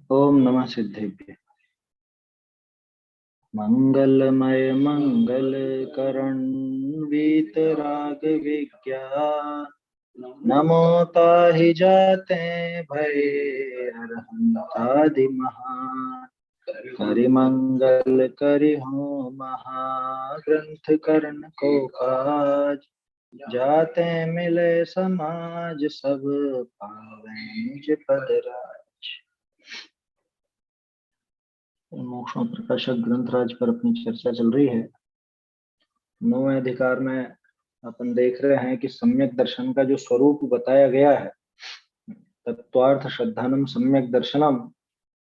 ओम नमः सिद्धेभ्य। मंगलमय मंगल करण वीतराग विज्ञा नमो ताहि जाते भय अरहंतादि महा करि मंगल करि हो महाग्रंथ करण को काज जाते मिले समाज सब पावें निज पद राज। मोक्षों प्रकाशक ग्रंथराज पर अपनी चर्चा चल रही है। 9वें अधिकार में अपन देख रहे हैं कि सम्यक दर्शन का जो स्वरूप बताया गया है, तत्वार्थ श्रद्धानम सम्यक दर्शनम,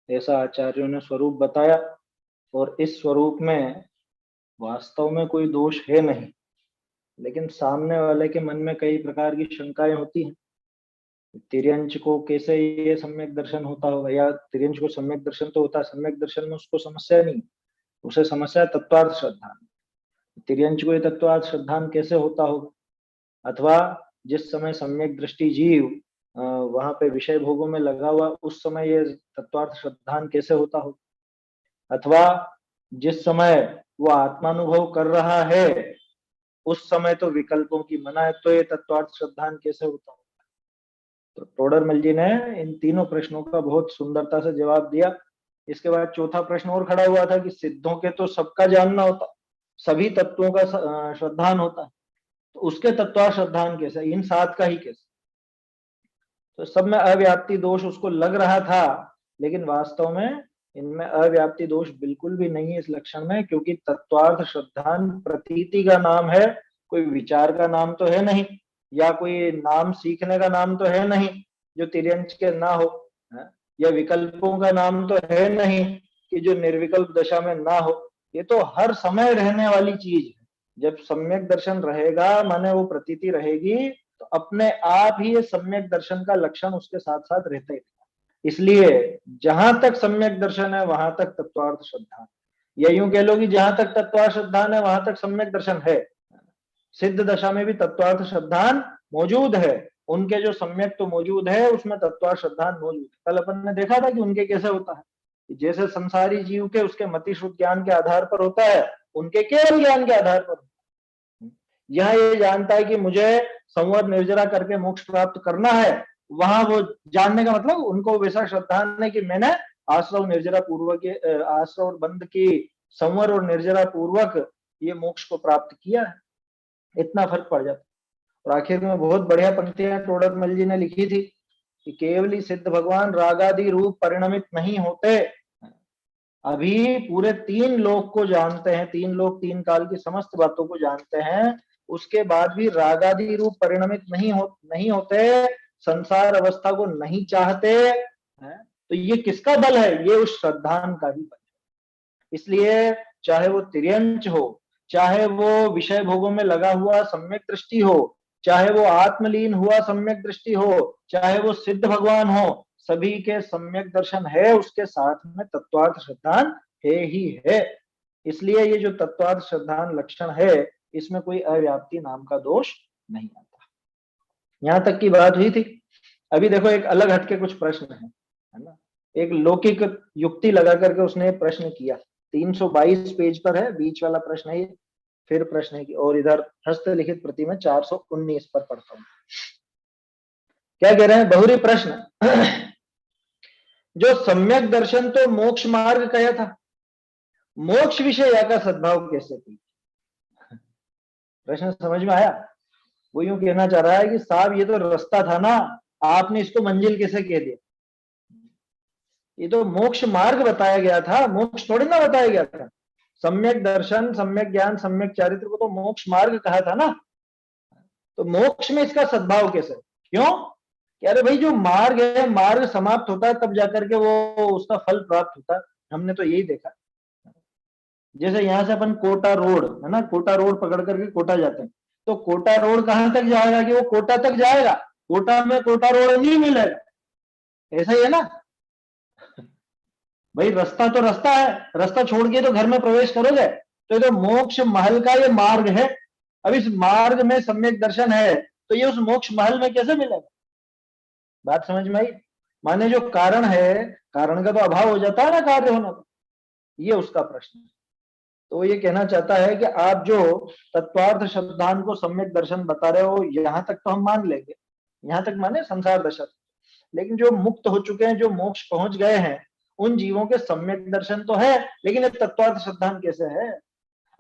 ऐसा आचार्यों ने स्वरूप बताया। और इस स्वरूप में वास्तव में कोई दोष है नहीं, लेकिन सामने वाले के मन में कई प्रकार की शंकाएं होती हैं। तिर्यंच को कैसे ये सम्यक दर्शन होता होगा, या तिर्यंच को सम्यक दर्शन तो होता है, सम्यक दर्शन में उसको समस्या नहीं, उसे समस्या है तत्वार्थ श्रद्धा। तिर्यंच को ये तत्वार्थ श्रद्धान कैसे होता होगा, अथवा जिस समय सम्यक दृष्टि जीव वहां पे विषय भोगों में लगा हुआ, उस समय ये तत्वार्थ श्रद्धान कैसे होता होगा, अथवा जिस समय वो आत्मानुभव कर रहा है उस समय तो विकल्पों की मना है, तो ये तत्वार्थ श्रद्धान कैसे होता होगा। तो टोडरमल जी ने इन तीनों प्रश्नों का बहुत सुंदरता से जवाब दिया। इसके बाद चौथा प्रश्न और खड़ा हुआ था कि सिद्धों के तो सबका जानना होता, सभी तत्वों का श्रद्धान होता है, तो उसके तत्वार्थ श्रद्धान कैसे, इन 7 का ही कैसे। तो सब में अव्याप्ति दोष उसको लग रहा था, लेकिन वास्तव में इनमें अव्याप्ति दोष बिल्कुल भी नहीं है इस लक्षण में, क्योंकि तत्वार्थ श्रद्धान प्रतीति का नाम है, कोई विचार का नाम तो है नहीं, या कोई नाम सीखने का नाम तो है नहीं जो तिर्यंच के ना हो, या विकल्पों का नाम तो है नहीं कि जो निर्विकल्प दशा में ना हो। ये तो हर समय रहने वाली चीज है। जब सम्यक दर्शन रहेगा माने वो प्रतीति रहेगी, तो अपने आप ही ये सम्यक दर्शन का लक्षण उसके साथ साथ रहता है। इसलिए जहां तक सम्यक दर्शन है वहां तक तत्वार्थ श्रद्धा, या यूं कह लो कि जहां तक तत्वार्थ श्रद्धान है वहां तक सम्यक दर्शन है। सिद्ध दशा में भी तत्वार्थ श्रद्धान मौजूद है, उनके जो सम्यक तो मौजूद है उसमें तत्वार्थ श्रद्धान मौजूद है। कल अपन ने देखा था कि उनके कैसे होता है, जैसे संसारी जीव के उसके मति शुद्ध ज्ञान के आधार पर होता है, उनके केवल ज्ञान के आधार पर। यह ये जानता है कि मुझे संवर निर्जरा करके मोक्ष प्राप्त करना है, वहां वो जानने का मतलब उनको वैसा श्रद्धान है कि मैंने आश्रव निर्जरा पूर्वक, आश्रव और बंध की संवर और निर्जरा पूर्वक ये मोक्ष को प्राप्त किया है, इतना फर्क पड़ जाता। और आखिर में बहुत बढ़िया पंक्तियां टोडरमल जी ने लिखी थी कि केवली सिद्ध भगवान रागादि रूप परिणमित नहीं होते। अभी पूरे 3 लोक को जानते हैं, 3 लोक 3 काल की समस्त बातों को जानते हैं, उसके बाद भी रागादि रूप परिणमित नहीं होते, संसार अवस्था को नहीं चाहते हैं। तो ये किसका बल है, ये उस श्रद्धान का ही बल है। इसलिए चाहे वो तिर्यंच हो, चाहे वो विषय भोगों में लगा हुआ सम्यक दृष्टि हो, चाहे वो आत्मलीन हुआ सम्यक दृष्टि हो, चाहे वो सिद्ध भगवान हो, सभी के सम्यक दर्शन है, उसके साथ में तत्वार्थ श्रद्धान है ही है। इसलिए ये जो तत्वार्थ श्रद्धान लक्षण है, इसमें कोई अव्याप्ति नाम का दोष नहीं आता। यहां तक की बात हुई थी। अभी देखो एक अलग हटके कुछ प्रश्न है ना। एक लौकिक युक्ति लगा करके उसने प्रश्न किया, 322 पेज पर है, बीच वाला प्रश्न है ये। फिर प्रश्न है कि और इधर हस्तलिखित प्रति में 419 पर पढ़ता हूं। क्या कह रहे हैं, बहुरी प्रश्न। जो सम्यक दर्शन तो मोक्ष मार्ग कहा था, मोक्ष विषय का सद्भाव कैसे की। प्रश्न समझ में आया। वो यूं कहना चाह रहा है कि साहब ये तो रास्ता था ना, आपने इसको मंजिल कैसे कह दिया। ये तो मोक्ष मार्ग बताया गया था, मोक्ष थोड़ी ना बताया गया था। सम्यक दर्शन, सम्यक ज्ञान, सम्यक चारित्र को तो मोक्ष मार्ग कहा था ना। तो मोक्ष में इसका सद्भाव कैसे, क्यों। कह रहे भाई जो मार्ग है, मार्ग समाप्त होता है तब जाकर के वो उसका फल प्राप्त होता है। हमने तो यही देखा। जैसे यहां से अपन कोटा रोड है ना, कोटा रोड पकड़ करके कोटा जाते हैं, तो कोटा रोड कहां तक जाएगा कि वो कोटा तक जाएगा, कोटा में कोटा रोड नहीं मिलेगा, ऐसा ही है ना। भाई रास्ता तो रास्ता है, रास्ता छोड़ के तो घर में प्रवेश करोगे, तो ये तो मोक्ष महल का ये मार्ग है। अब इस मार्ग में सम्यक दर्शन है, तो ये उस मोक्ष महल में कैसे मिलेगा। बात समझ में आई? माने जो कारण है, कारण का तो अभाव हो जाता है ना कार्य होना का, ये उसका प्रश्न है। तो ये कहना चाहता है कि आप जो तत्वार्थ शब्दांत को सम्यक दर्शन बता रहे हो, यहां तक तो हम मान लेंगे, यहां तक माने संसार दशा, लेकिन जो मुक्त हो चुके हैं, जो मोक्ष पहुंच गए हैं, उन जीवों के सम्यक दर्शन तो है, लेकिन ये तत्वार्थ सिद्धांत कैसे है?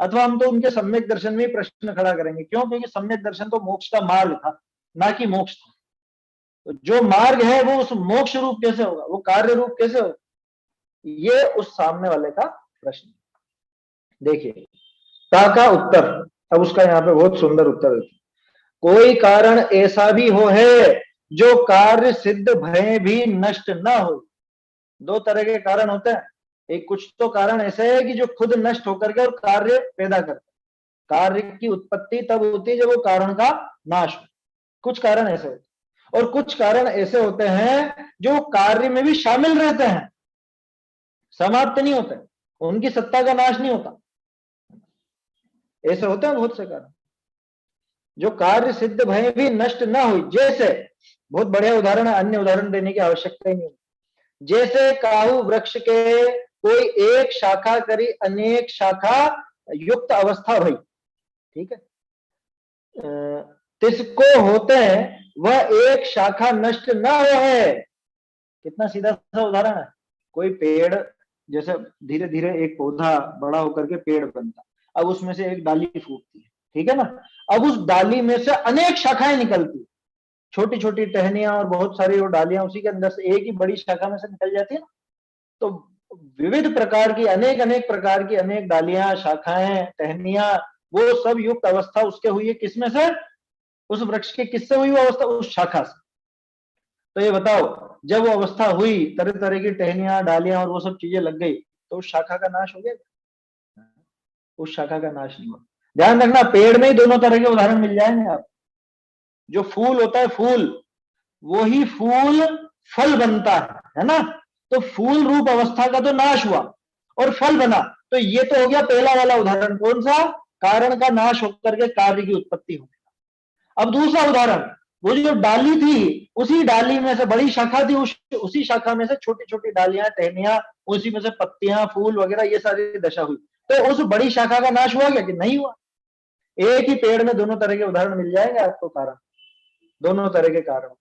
अथवा हम तो उनके सम्यक दर्शन में ही प्रश्न खड़ा करेंगे। क्यों? क्योंकि सम्यक दर्शन तो मोक्ष का मार्ग था, ना कि मोक्ष था। तो जो मार्ग है वो उस मोक्ष रूप कैसे होगा, वो कार्य रूप कैसे होगा? ये उस सामने वाले का प्रश्न। देखिए का उत्तर, अब उसका यहाँ पे बहुत सुंदर उत्तर देते, कोई कारण ऐसा भी हो है जो कार्य सिद्ध भय भी नष्ट ना हो। दो तरह के कारण होते हैं, एक कुछ तो कारण ऐसे है कि जो खुद नष्ट होकर के और कार्य पैदा करते हैं। कार्य की उत्पत्ति तब होती है जब वो कारण का नाश हो। कुछ कारण ऐसे होते हैं, और कुछ कारण ऐसे होते हैं जो कार्य में भी शामिल रहते हैं, समाप्त नहीं होते, उनकी सत्ता का नाश नहीं होता। ऐसे होते हैं बहुत से कारण जो कार्य सिद्ध भय भी नष्ट ना हो। जैसे बहुत बढ़िया उदाहरण है, अन्य उदाहरण देने की आवश्यकता ही नहीं। जैसे काहू वृक्ष के कोई एक शाखा करी अनेक शाखा युक्त अवस्था भई, ठीक है, तिसको होते हैं वह एक शाखा नष्ट न हो है। कितना सीधा सा उदाहरण है। कोई पेड़, जैसे धीरे धीरे एक पौधा बड़ा होकर के पेड़ बनता, अब उसमें से एक डाली फूटती है, ठीक है ना, अब उस डाली में से अनेक शाखाएं निकलती, छोटी छोटी टहनियां और बहुत सारी वो डालियां उसी के अंदर से एक ही बड़ी शाखा में से निकल जाती है ना। तो विविध प्रकार की अनेक अनेक प्रकार की अनेक डालियां, शाखाएं, टहनियां, वो सब युक्त अवस्था उसके हुई है, किसमें से? उस वृक्ष के किससे हुई वो अवस्था? उस शाखा से। तो ये बताओ, जब वो अवस्था हुई, तरह तरह की टहनियां, डालियां और वो सब चीजें लग गई, तो उस शाखा का नाश हो गया? उस शाखा का नाश नहीं हुआ। ध्यान रखना, पेड़ में ही दोनों तरह के उदाहरण मिल जाएंगे आप। जो फूल होता है फूल, वो ही फूल फल बनता है ना। तो फूल रूप अवस्था का तो नाश हुआ और फल बना, तो ये तो हो गया पहला वाला उदाहरण। कौन सा? कारण का नाश होकर के कार्य की उत्पत्ति हो। अब दूसरा उदाहरण, वो जो डाली थी, उसी डाली में से बड़ी शाखा थी, उसी शाखा में से छोटी छोटी डालियां, टहनियां, उसी में से पत्तियां, फूल वगैरह, ये सारी दशा हुई। तो उस बड़ी शाखा का नाश हुआ क्या कि नहीं हुआ? एक ही पेड़ में दोनों तरह के उदाहरण मिल जाएंगे आपको कारण, दोनों तरह के कारण।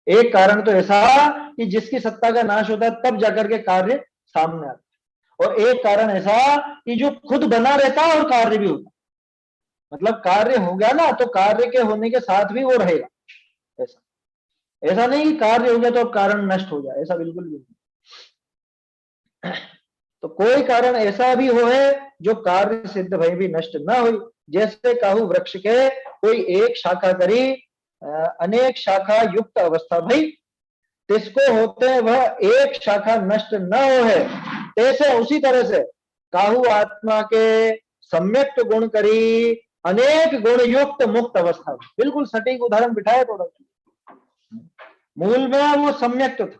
एक कारण तो ऐसा कि जिसकी सत्ता का नाश होता है तब जाकर के कार्य सामने आता है, और एक कारण ऐसा कि जो खुद बना रहता है और कार्य भी होता है। मतलब कार्य हो गया ना, तो कार्य के होने के साथ भी वो रहेगा। ऐसा ऐसा नहीं कि कार्य हो गया तो अब कारण नष्ट हो जाए, ऐसा बिल्कुल भी नहीं। तो कोई कारण ऐसा भी हो है जो कार्य सिद्ध भय भी नष्ट ना हो। जैसे काहू वृक्ष के कोई एक शाखा करी अनेक शाखा युक्त अवस्था भई, तिसको होते वह एक शाखा नष्ट न हो है। तैसे उसी तरह से काहू आत्मा के सम्यक्त गुण करी अनेक गुण युक्त मुक्त अवस्था। बिल्कुल सटीक उदाहरण बिठाया थोड़ा। मूल में वो सम्यक्त था,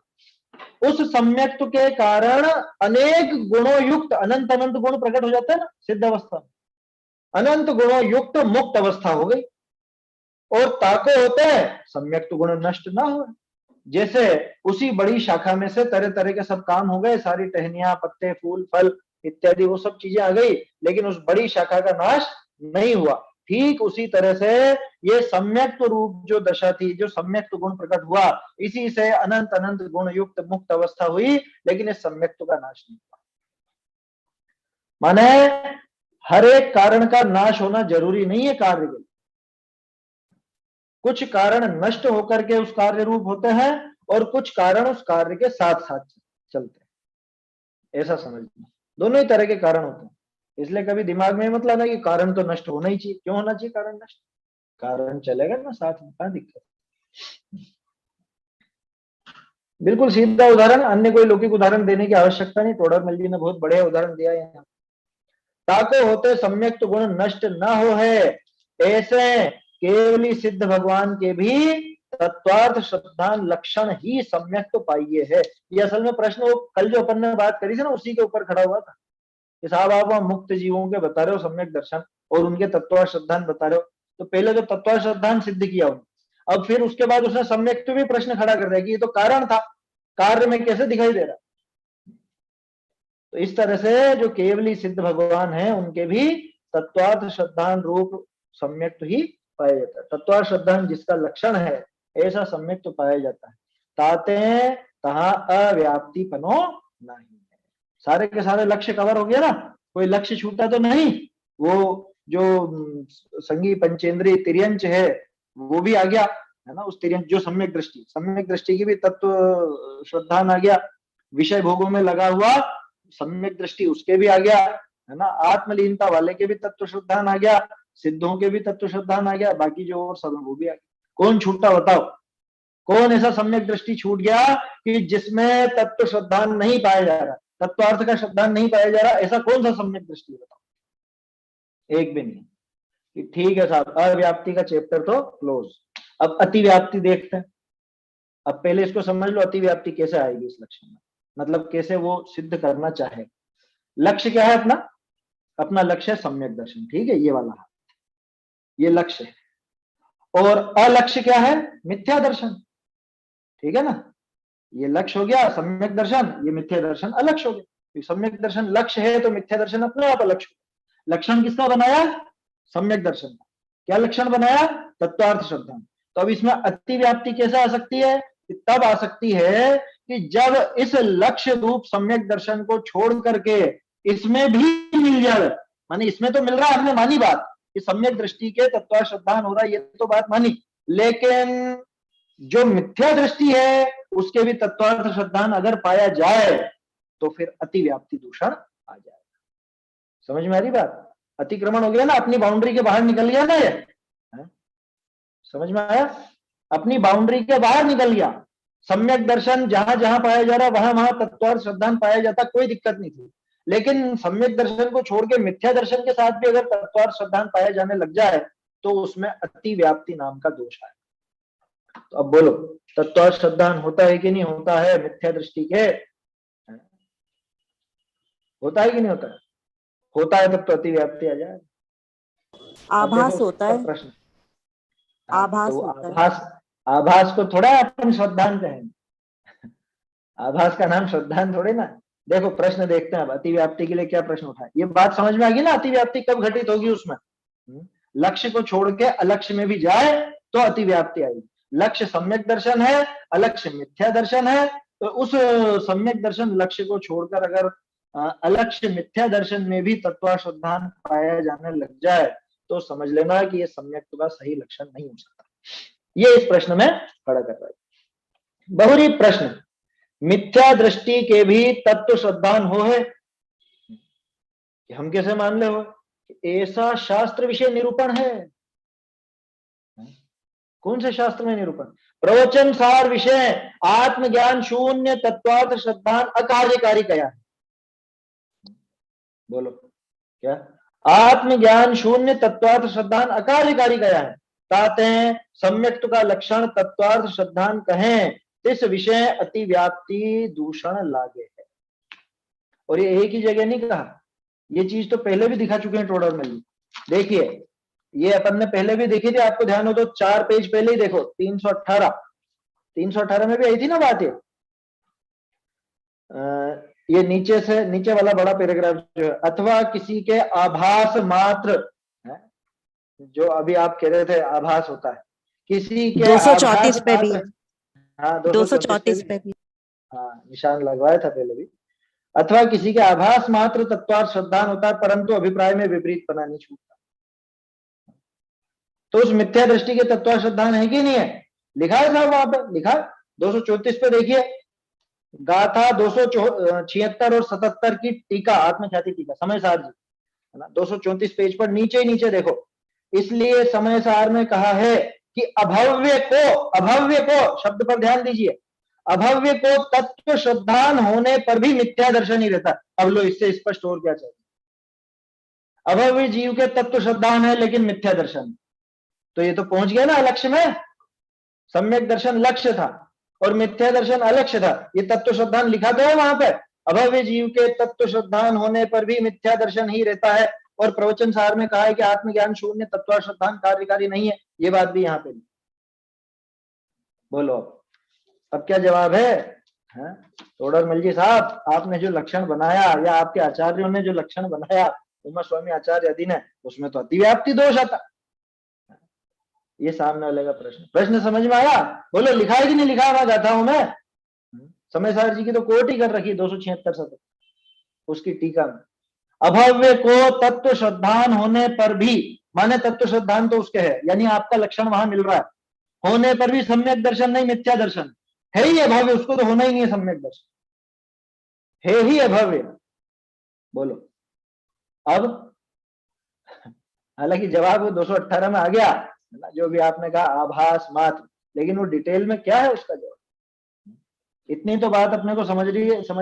उस सम्यक्त के कारण अनेक गुणों युक्त अनंत अनंत गुण प्रकट हो जाते हैं ना सिद्ध अवस्था में, अनंत गुणों युक्त मुक्त अवस्था हो गई। और ताको होते हैं सम्यक्त गुण नष्ट ना हो। जैसे उसी बड़ी शाखा में से तरह तरह के सब काम हो गए, सारी टहनियां, पत्ते, फूल, फल इत्यादि वो सब चीजें आ गई, लेकिन उस बड़ी शाखा का नाश नहीं हुआ। ठीक उसी तरह से ये सम्यक्त रूप जो दशा थी, जो सम्यक्त गुण प्रकट हुआ, इसी से अनंत अनंत गुण युक्त मुक्त अवस्था हुई, लेकिन इस सम्यक्त का नाश नहीं हुआ। माने हर एक कारण का नाश होना जरूरी नहीं है कार्य के। कुछ कारण नष्ट होकर के उस कार्य रूप होते हैं, और कुछ कारण उस कार्य के साथ साथ चलते हैं। ऐसा समझना, दोनों ही तरह के कारण होते हैं। इसलिए कभी दिमाग में मत लाना कि कारण तो नष्ट होना ही चाहिए। क्यों होना चाहिए कारण नष्ट? कारण चलेगा ना साथ में, क्या दिक्कत? बिल्कुल सीधा उदाहरण, अन्य कोई लौकिक उदाहरण देने की आवश्यकता नहीं। तोड़रमल जी ने बहुत बढ़िया उदाहरण दिया है यहाँ। ताको होते सम्यक्त गुण नष्ट न हो है, ऐसे केवली सिद्ध भगवान के भी तत्वार्थ श्रद्धान लक्षण ही सम्यक तो पाइए है। ये असल में प्रश्न वो कल जो अपन ने बात करी थी ना, उसी के ऊपर खड़ा हुआ था कि साहब आप मुक्त जीवों के बता रहे हो सम्यक दर्शन और उनके तत्वार्थ श्रद्धान बता रहे हो। तो पहले तो तत्वार्थ श्रद्धान सिद्ध किया उन्होंने, अब फिर उसके बाद उसने सम्यक भी प्रश्न खड़ा कर दिया कि ये तो कारण था, कार्य में कैसे दिखाई दे रहा। तो इस तरह से जो केवली सिद्ध भगवान है उनके भी तत्वार्थ श्रद्धान रूप सम्यक ही पाया जाता है। तत्वार्थ श्रद्धान जिसका लक्षण है ऐसा सम्यक तो पाया जाता है। ताते तहा अव्याप्ति पनो नहीं है। सारे के सारे लक्ष्य कवर हो गया ना, कोई लक्ष्य छूटा तो नहीं। वो जो संगी पंचेंद्रिय तिर्यंच है वो भी आ गया है ना, उस तिर्यंच जो सम्यक दृष्टि की भी तत्व श्रद्धान आ गया। विषय भोगों में लगा हुआ सम्यक दृष्टि उसके भी आ गया है ना, आत्मलीनता वाले के भी तत्व श्रद्धान आ गया, सिद्धों के भी तत्व श्रद्धान आ गया, बाकी जो और सब वो भी आ गया। कौन छूटा बताओ, कौन ऐसा सम्यक दृष्टि छूट गया कि जिसमें तत्व श्रद्धान नहीं पाया जा रहा, तत्वार्थ का श्रद्धान नहीं पाया जा रहा, ऐसा कौन सा सम्यक दृष्टि बताओ? एक भी नहीं। कि ठीक है साहब, अव्याप्ति का चैप्टर तो क्लोज। अब अतिव्याप्ति देखते हैं। अब पहले इसको समझ लो, अतिव्याप्ति कैसे आएगी इस लक्ष्य में, मतलब कैसे वो सिद्ध करना चाहे। लक्ष्य क्या है अपना? अपना लक्ष्य है सम्यक दर्शन, ठीक है, ये वाला ये लक्ष्य है। और अलक्ष्य क्या है? मिथ्या दर्शन, ठीक है ना। ये लक्ष्य हो गया सम्यक दर्शन, ये मिथ्या दर्शन अलक्ष्य हो गया। सम्यक दर्शन लक्ष्य है तो मिथ्या दर्शन अपने आप अलक्ष्य। लक्षण किसका बनाया? सम्यक दर्शन का। क्या लक्षण बनाया? तत्वार्थ श्रद्धा। तो अब इसमें अतिव्याप्ति कैसे आ सकती है? तब आ सकती है कि जब इस लक्ष्य रूप सम्यक दर्शन को छोड़ करके इसमें भी मिल जाए। माने इसमें तो मिल रहा है, हमने मानी बात कि सम्यक दृष्टि के तत्वार्थ श्रद्धान हो रहा है, ये तो बात मानी, लेकिन जो मिथ्या दृष्टि है उसके भी तत्वार्थ श्रद्धान अगर पाया जाए तो फिर अतिव्याप्ति दूषण आ जाएगा। समझ में आ रही बात? अतिक्रमण हो गया ना, अपनी बाउंड्री के बाहर निकल गया ना ये, समझ में आया? अपनी बाउंड्री के बाहर निकल गया। सम्यक दर्शन जहां जहां पाया जा रहा वहां वहां तत्वार्थ श्रद्धान पाया जाता, कोई दिक्कत नहीं थी। लेकिन सम्यक दर्शन को छोड़ के मिथ्या दर्शन के साथ भी अगर तत्वार्थ श्रद्धान पाया जाने लग जाए तो उसमें अतिव्याप्ति नाम का दोष है। तो अब बोलो, तत्वार्थ श्रद्धान होता है कि नहीं होता है मिथ्या दृष्टि के? होता है कि नहीं होता है? होता है तब तो अतिव्याप्ति आ जाए। आभास होता है, प्रश्न आभास तो होता है। आभास को थोड़ा अपन श्रद्धान कहेंगे। आभास का नाम श्रद्धान थोड़े ना। देखो प्रश्न देखते हैं अब, अतिव्याप्ति के लिए क्या प्रश्न उठा है। ये बात समझ में आ गई ना, अतिव्याप्ति कब घटित होगी उसमें? लक्ष्य को छोड़ के अलक्ष्य में भी जाए तो अतिव्याप्ति आएगी। लक्ष्य सम्यक दर्शन है, अलक्ष्य मिथ्या दर्शन है, तो उस सम्यक दर्शन लक्ष्य को छोड़कर अगर अलक्ष्य मिथ्या दर्शन में भी तत्वार्थ श्रद्धान पाया जाने लग जाए तो समझ लेना कि ये सम्यक का सही लक्षण नहीं हो सकता। ये इस प्रश्न में खड़ा कर रहा है। बहुरी प्रश्न, मिथ्या दृष्टि के भी तत्व श्रद्धान हो है, हम कैसे मान ले हो? ऐसा शास्त्र विषय निरूपण है। कौन से शास्त्र में निरूपण? प्रवचन सार विषय आत्मज्ञान शून्य तत्वार्थ श्रद्धान अकार्यकारी कया है। बोलो क्या? आत्मज्ञान शून्य तत्वार्थ श्रद्धान अकार्यकारी कया है। ताते सम्यक्त्व का लक्षण तत्वार्थ श्रद्धान कहें, इस विषय अतिव्याप्ति दूषण लागे है। और ये एक ही जगह नहीं कहा, ये चीज तो पहले भी दिखा चुके हैं टोडर में। देखिए ये अपन ने पहले भी देखी थी, आपको ध्यान हो तो 4 पेज पहले ही देखो, 318 में भी आई थी ना बात। ये नीचे से नीचे वाला बड़ा पैराग्राफ जो है, अथवा किसी के आभास मात्र है, जो अभी आप कह रहे थे आभास होता है, किसी के 234 पे भी, हाँ 234 पे भी, हाँ निशान लगवाया था पहले भी। अथवा किसी के आभास मात्र तत्वार्थ श्रद्धान होता है परंतु अभिप्राय में विपरीत पना नहीं छूटता। तो उस मिथ्या दृष्टि के तत्वार्थ श्रद्धान है कि नहीं है? लिखा है साहब वहां पर, लिखा 234 पे देखिए, गाथा 276 और 77 की टीका, आत्मख्याति टीका समय सार जी है ना, 234 पेज पर नीचे ही नीचे देखो। इसलिए समय सार में कहा है कि अभव्य को शब्द पर ध्यान दीजिए, अभव्य को तत्व श्रद्धान होने पर भी मिथ्या दर्शन ही रहता। अब लो इससे स्पष्ट और क्या चाहिए? अभव्य जीव के तत्व श्रद्धान है लेकिन मिथ्या दर्शन, तो ये तो पहुंच गया ना लक्ष्य में। सम्यक दर्शन लक्ष्य था और मिथ्या दर्शन अलक्ष्य था, ये तत्व श्रद्धान लिखा तो है वहां पे। अभव्य जीव के तत्व श्रद्धान होने पर भी मिथ्या दर्शन ही रहता है, और प्रवचन सार में कहा है कि आत्मज्ञान शून्य तत्व श्रद्धान कार्यकारी नहीं है, ये बात भी यहाँ पे। बोलो अब क्या जवाब है? तोडरमल जी साहब, आपने जो लक्षण बनाया या आपके आचार्यों ने जो लक्षण बनाया उमा स्वामी आचार्य आदि ने, उसमें तो अतिव्याप्ति दोष आता। ये सामने वाले का प्रश्न समझ में आया? बोलो लिखा है कि नहीं लिखा है? मैं गाता हूं मैं। समय सार जी की तो कोट ही कर रखी 276 शतक उसकी टीका में। अभव्य को तत्व श्रद्धान होने पर भी, माने तत्व श्रद्धान तो उसके है, यानी आपका लक्षण वहां मिल रहा है, होने पर भी सम्यक दर्शन नहीं मिथ्या दर्शन है ही अभव्य, उसको तो होना ही नहीं है सम्यक दर्शन, है ही अभव्य। बोलो अब, हालांकि जवाब वो 218 में आ गया जो भी आपने कहा आभास मात्र, लेकिन वो डिटेल में क्या है उसका जवाब। इतनी तो बात अपने को समझ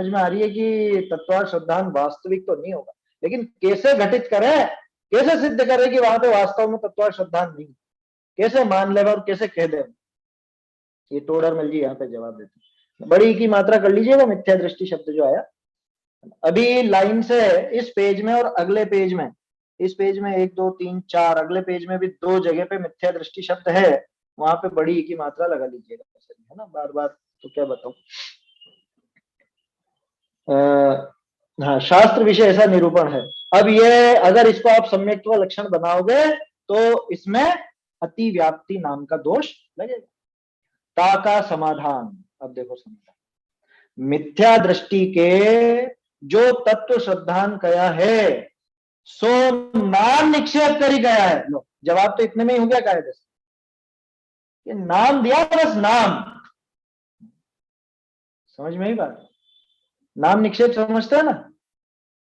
में आ रही है कि तत्व श्रद्धान वास्तविक तो नहीं होगा, लेकिन कैसे घटित करें, कैसे सिद्ध करें कि वहां पे वास्तव में तत्व श्रद्धान नहीं, कैसे मान ले और कैसे कह दे, ये टोडरमल जी यहाँ पे जवाब देते हैं। बड़ी की मात्रा कर लीजिएगा मिथ्या दृष्टि शब्द जो आया अभी लाइन से, इस पेज में और अगले पेज में, इस पेज में 1 2 3 4, अगले पेज में भी 2 जगह पे मिथ्या दृष्टि शब्द है, वहां पे बड़ी की मात्रा लगा लीजिएगा, है ना, बार बार तो क्या बताऊं। हाँ, शास्त्र विषय ऐसा निरूपण है। अब ये अगर इसको आप सम्यक्त्व लक्षण बनाओगे तो इसमें अतिव्याप्ति नाम का दोष लगेगा। ता का समाधान, अब देखो समाधान, मिथ्या दृष्टि के जो तत्व श्रद्धान कया है सो नाम निक्षेप करी गया है। लो जवाब तो इतने में ही हो गया कायदे से, ये नाम दिया बस नाम, समझ में ही बात। नाम निक्षेप समझते हैं ना,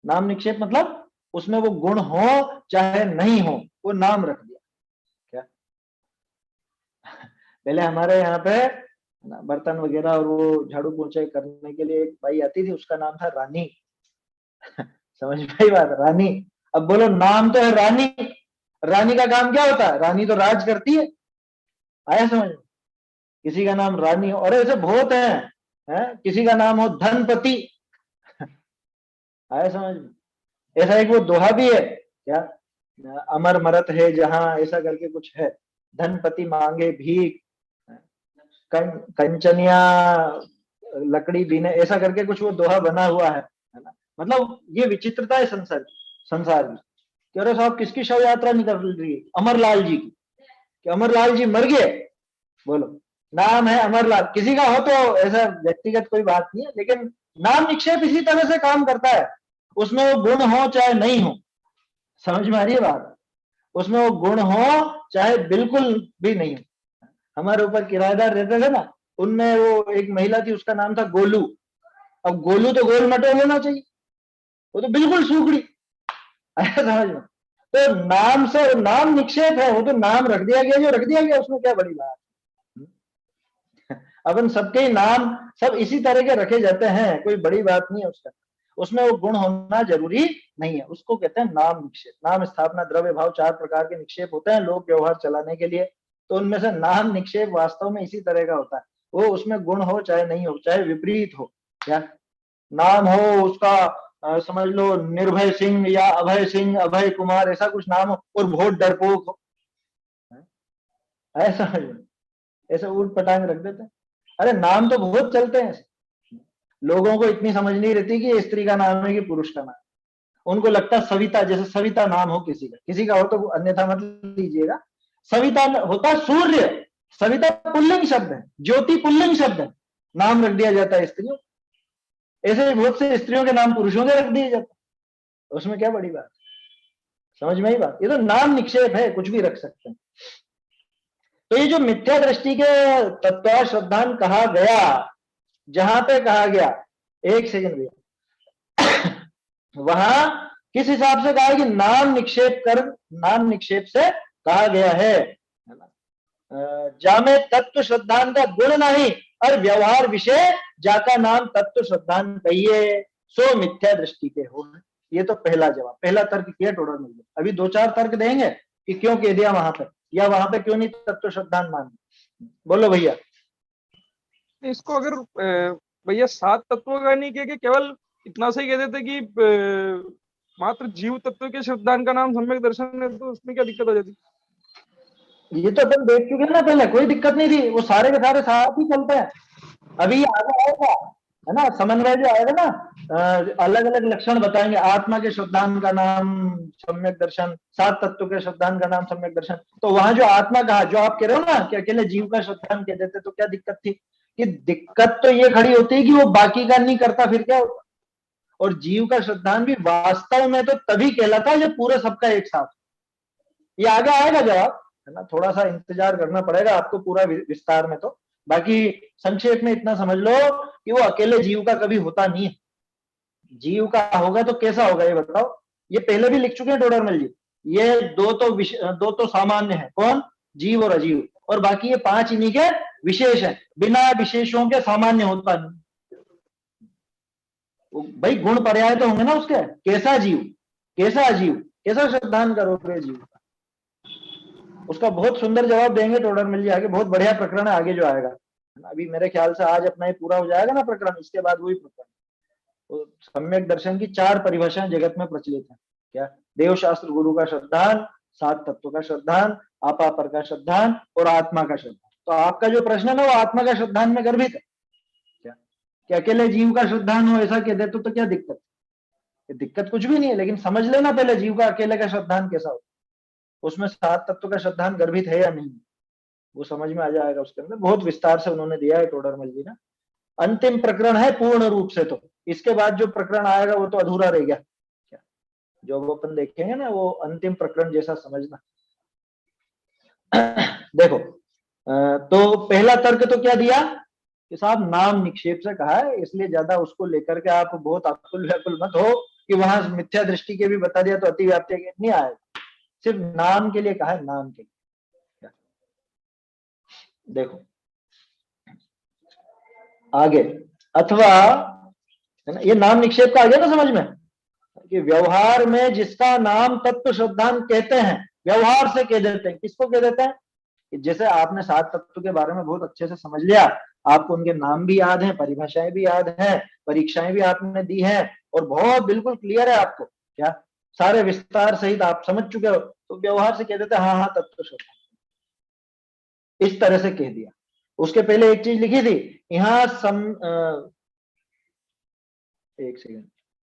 नाम निक्षेप मतलब उसमें वो गुण हो चाहे नहीं हो, वो नाम रख दिया। क्या पहले हमारे यहाँ पे बर्तन वगैरह और वो झाड़ू पोछे करने के लिए एक भाई आती थी, उसका नाम था रानी। समझ में आई बात, रानी। अब बोलो नाम तो है रानी, रानी का काम क्या होता है? रानी तो राज करती है, आया समझ? किसी का नाम रानी हो, और ऐसे बहुत है? किसी का नाम हो धनपति, आया समझ में? ऐसा एक वो दोहा भी है क्या, अमर मरत है जहां, ऐसा करके कुछ है, धनपति मांगे भीख, कंचनिया लकड़ी बीने, ऐसा करके कुछ वो दोहा बना हुआ है ना। मतलब ये विचित्रता है संसार की, कि अरे साहब किसकी शव यात्रा निकल रही है? अमरलाल जी की, कि अमरलाल जी मर गए, बोलो नाम है अमरलाल, किसी का हो तो ऐसा व्यक्तिगत कोई बात नहीं है, लेकिन नाम निक्षेप इसी तरह से काम करता है, उसमें वो गुण हो चाहे नहीं हो, समझ में आ रही है बात, उसमें वो गुण हो चाहे बिल्कुल भी नहीं हो। हमारे ऊपर किराएदार रहते थे ना, उनमें वो एक महिला थी, उसका नाम था गोलू। अब गोलू तो गोल मटोल होना चाहिए, वो तो बिल्कुल सूखड़ी, समझ में? तो नाम से नाम निक्षेप है, वो तो नाम रख दिया गया जो रख दिया गया, उसमें क्या बड़ी बात। अपन सबके नाम सब इसी तरह के रखे जाते हैं, कोई बड़ी बात नहीं है उसका, उसमें वो गुण होना जरूरी नहीं है, उसको कहते हैं नाम निक्षेप। नाम स्थापना द्रव्य भाव 4 प्रकार के निक्षेप होते हैं लोक व्यवहार चलाने के लिए, तो उनमें से नाम निक्षेप वास्तव में इसी तरह का होता है, वो उसमें गुण हो चाहे नहीं हो, चाहे विपरीत हो, क्या नाम हो उसका समझ लो निर्भय सिंह या अभय सिंह, अभय कुमार, ऐसा कुछ नाम हो, और बहुत डरपोक हो, ऐसा ऐसा ऊट पटांग रख देते हैं। अरे नाम तो बहुत चलते हैं, लोगों को इतनी समझ नहीं रहती कि स्त्री का नाम है कि पुरुष का नाम, उनको लगता है सविता, जैसे सविता नाम हो किसी का हो तो अन्यथा मत लीजिएगा। सविता होता सूर्य, सविता पुल्लिंग शब्द है, ज्योति पुल्लिंग शब्द है, नाम रख दिया जाता है स्त्रियों, ऐसे बहुत से स्त्रियों के नाम पुरुषों के रख दिए जाते हैं, उसमें क्या बड़ी बात, समझ में ही बात। ये तो नाम निक्षेप है, कुछ भी रख सकते हैं। तो ये जो मिथ्या दृष्टि के तत्व श्रद्धान कहा गया, जहां पे कहा गया, एक सेकंड भैया, वहां किस हिसाब से कहा है कि नाम निक्षेप कर, नाम निक्षेप से कहा गया है, जामे तत्व श्रद्धान का गुण नहीं और व्यवहार विषय जाका नाम तत्व श्रद्धान कहिए सो मिथ्या दृष्टि के हो। ये तो पहला जवाब, पहला तर्क किया टोडरमल ने। अभी 2-4 तर्क देंगे कि क्यों कह दिया वहां पर, या वहां पे क्यों नहीं तत्व श्रद्धान मान। बोलो भैया। इसको अगर भैया 7 तत्वों का नहीं कह के केवल इतना सही कह देते कि मात्र जीव तत्व के श्रद्धान का नाम सम्यक दर्शन है, तो उसमें क्या दिक्कत हो जाती? ये तो अपन देख चुके हैं ना पहले, कोई दिक्कत नहीं थी, वो सारे के सारे साथ ही चलते हैं। अभी ये आगे आएगा है ना, समन्वय जो आएगा ना, अलग अलग लक्षण बताएंगे, आत्मा के शुद्धांत का नाम सम्यक दर्शन, सात तत्व के शुद्धांत का नाम सम्यक दर्शन। तो वहां जो आत्मा कहा, जो आप कह रहे हो ना कि अकेले जीव का शुद्धांत कह देते, तो क्या दिक्कत थी? कि दिक्कत तो ये खड़ी होती है कि वो बाकी का नहीं करता, फिर क्या होता? और जीव का शुद्धांत भी वास्तव में तो तभी कहलाता है जब पूरे सबका एक साथ। ये आगे आएगा जवाब, है ना, थोड़ा सा इंतजार करना पड़ेगा आपको पूरा विस्तार में। तो बाकी संक्षेप में इतना समझ लो कि वो अकेले जीव का कभी होता नहीं है। जीव का होगा तो कैसा होगा ये बताओ? ये पहले भी लिख चुके हैं टोडरमल जी। ये दो तो सामान्य है, कौन? जीव और अजीव, और बाकी ये पांच इन्हीं के विशेष है। बिना विशेषों के सामान्य होता नहीं। भाई गुण पर्याय तो होंगे ना उसके। कैसा जीव, कैसा अजीव, कैसा श्रद्धान करोगे जीव का? उसका बहुत सुंदर जवाब देंगे टोडरमल जी आगे, बहुत बढ़िया प्रकरण है आगे जो आएगा। अभी मेरे ख्याल से आज अपना ये पूरा हो जाएगा ना प्रकरण, इसके बाद वही प्रकरण। तो सम्यक दर्शन की चार परिभाषाएं जगत में प्रचलित है। क्या? देव शास्त्र गुरु का श्रद्धान, सात तत्व का श्रद्धान, आपापर का श्रद्धान और आत्मा का श्रद्धान। तो आपका जो प्रश्न है ना वो आत्मा का श्रद्धान में गर्भित है। क्या कि अकेले जीव का श्रद्धान हो ऐसा कह दे तो क्या दिक्कत? दिक्कत कुछ भी नहीं है, लेकिन समझ लेना पहले जीव का अकेले का श्रद्धान कैसा होता है, उसमें सात तत्व का श्रद्धान गर्भित है या नहीं, वो समझ में आ जाएगा। उसके अंदर बहुत विस्तार से उन्होंने दिया है टोडरमल जी ने। अंतिम प्रकरण है पूर्ण रूप से, तो इसके बाद जो प्रकरण आएगा वो तो अधूरा रह गया। क्या जो वो अपन देखेंगे ना वो अंतिम प्रकरण जैसा समझना। देखो तो पहला तर्क तो क्या दिया कि साहब नाम निक्षेप से कहा है, इसलिए ज्यादा उसको लेकर के आप बहुत अकुल व्याकुल मत हो कि वहां मिथ्या दृष्टि के भी बता दिया तो अति व्याप्ति नहीं आएगा। सिर्फ नाम के लिए कहा है, नाम के लिए। देखो आगे, अथवा है ना, ये नाम निक्षेप का आ गया ना समझ में, कि व्यवहार में जिसका नाम तत्व श्रद्धान कहते हैं, व्यवहार से कह देते हैं। किसको कह देते हैं? कि जैसे आपने सात तत्व के बारे में बहुत अच्छे से समझ लिया, आपको उनके नाम भी याद हैं, परिभाषाएं भी याद हैं, परीक्षाएं भी आपने दी हैं, और बहुत बिल्कुल क्लियर है आपको, क्या सारे विस्तार सहित आप समझ चुके हो, तो व्यवहार से कह देते हैं हाँ हाँ तत्व श्रद्धान, इस तरह से कह दिया। उसके पहले एक चीज लिखी थी यहां एक सेकंड,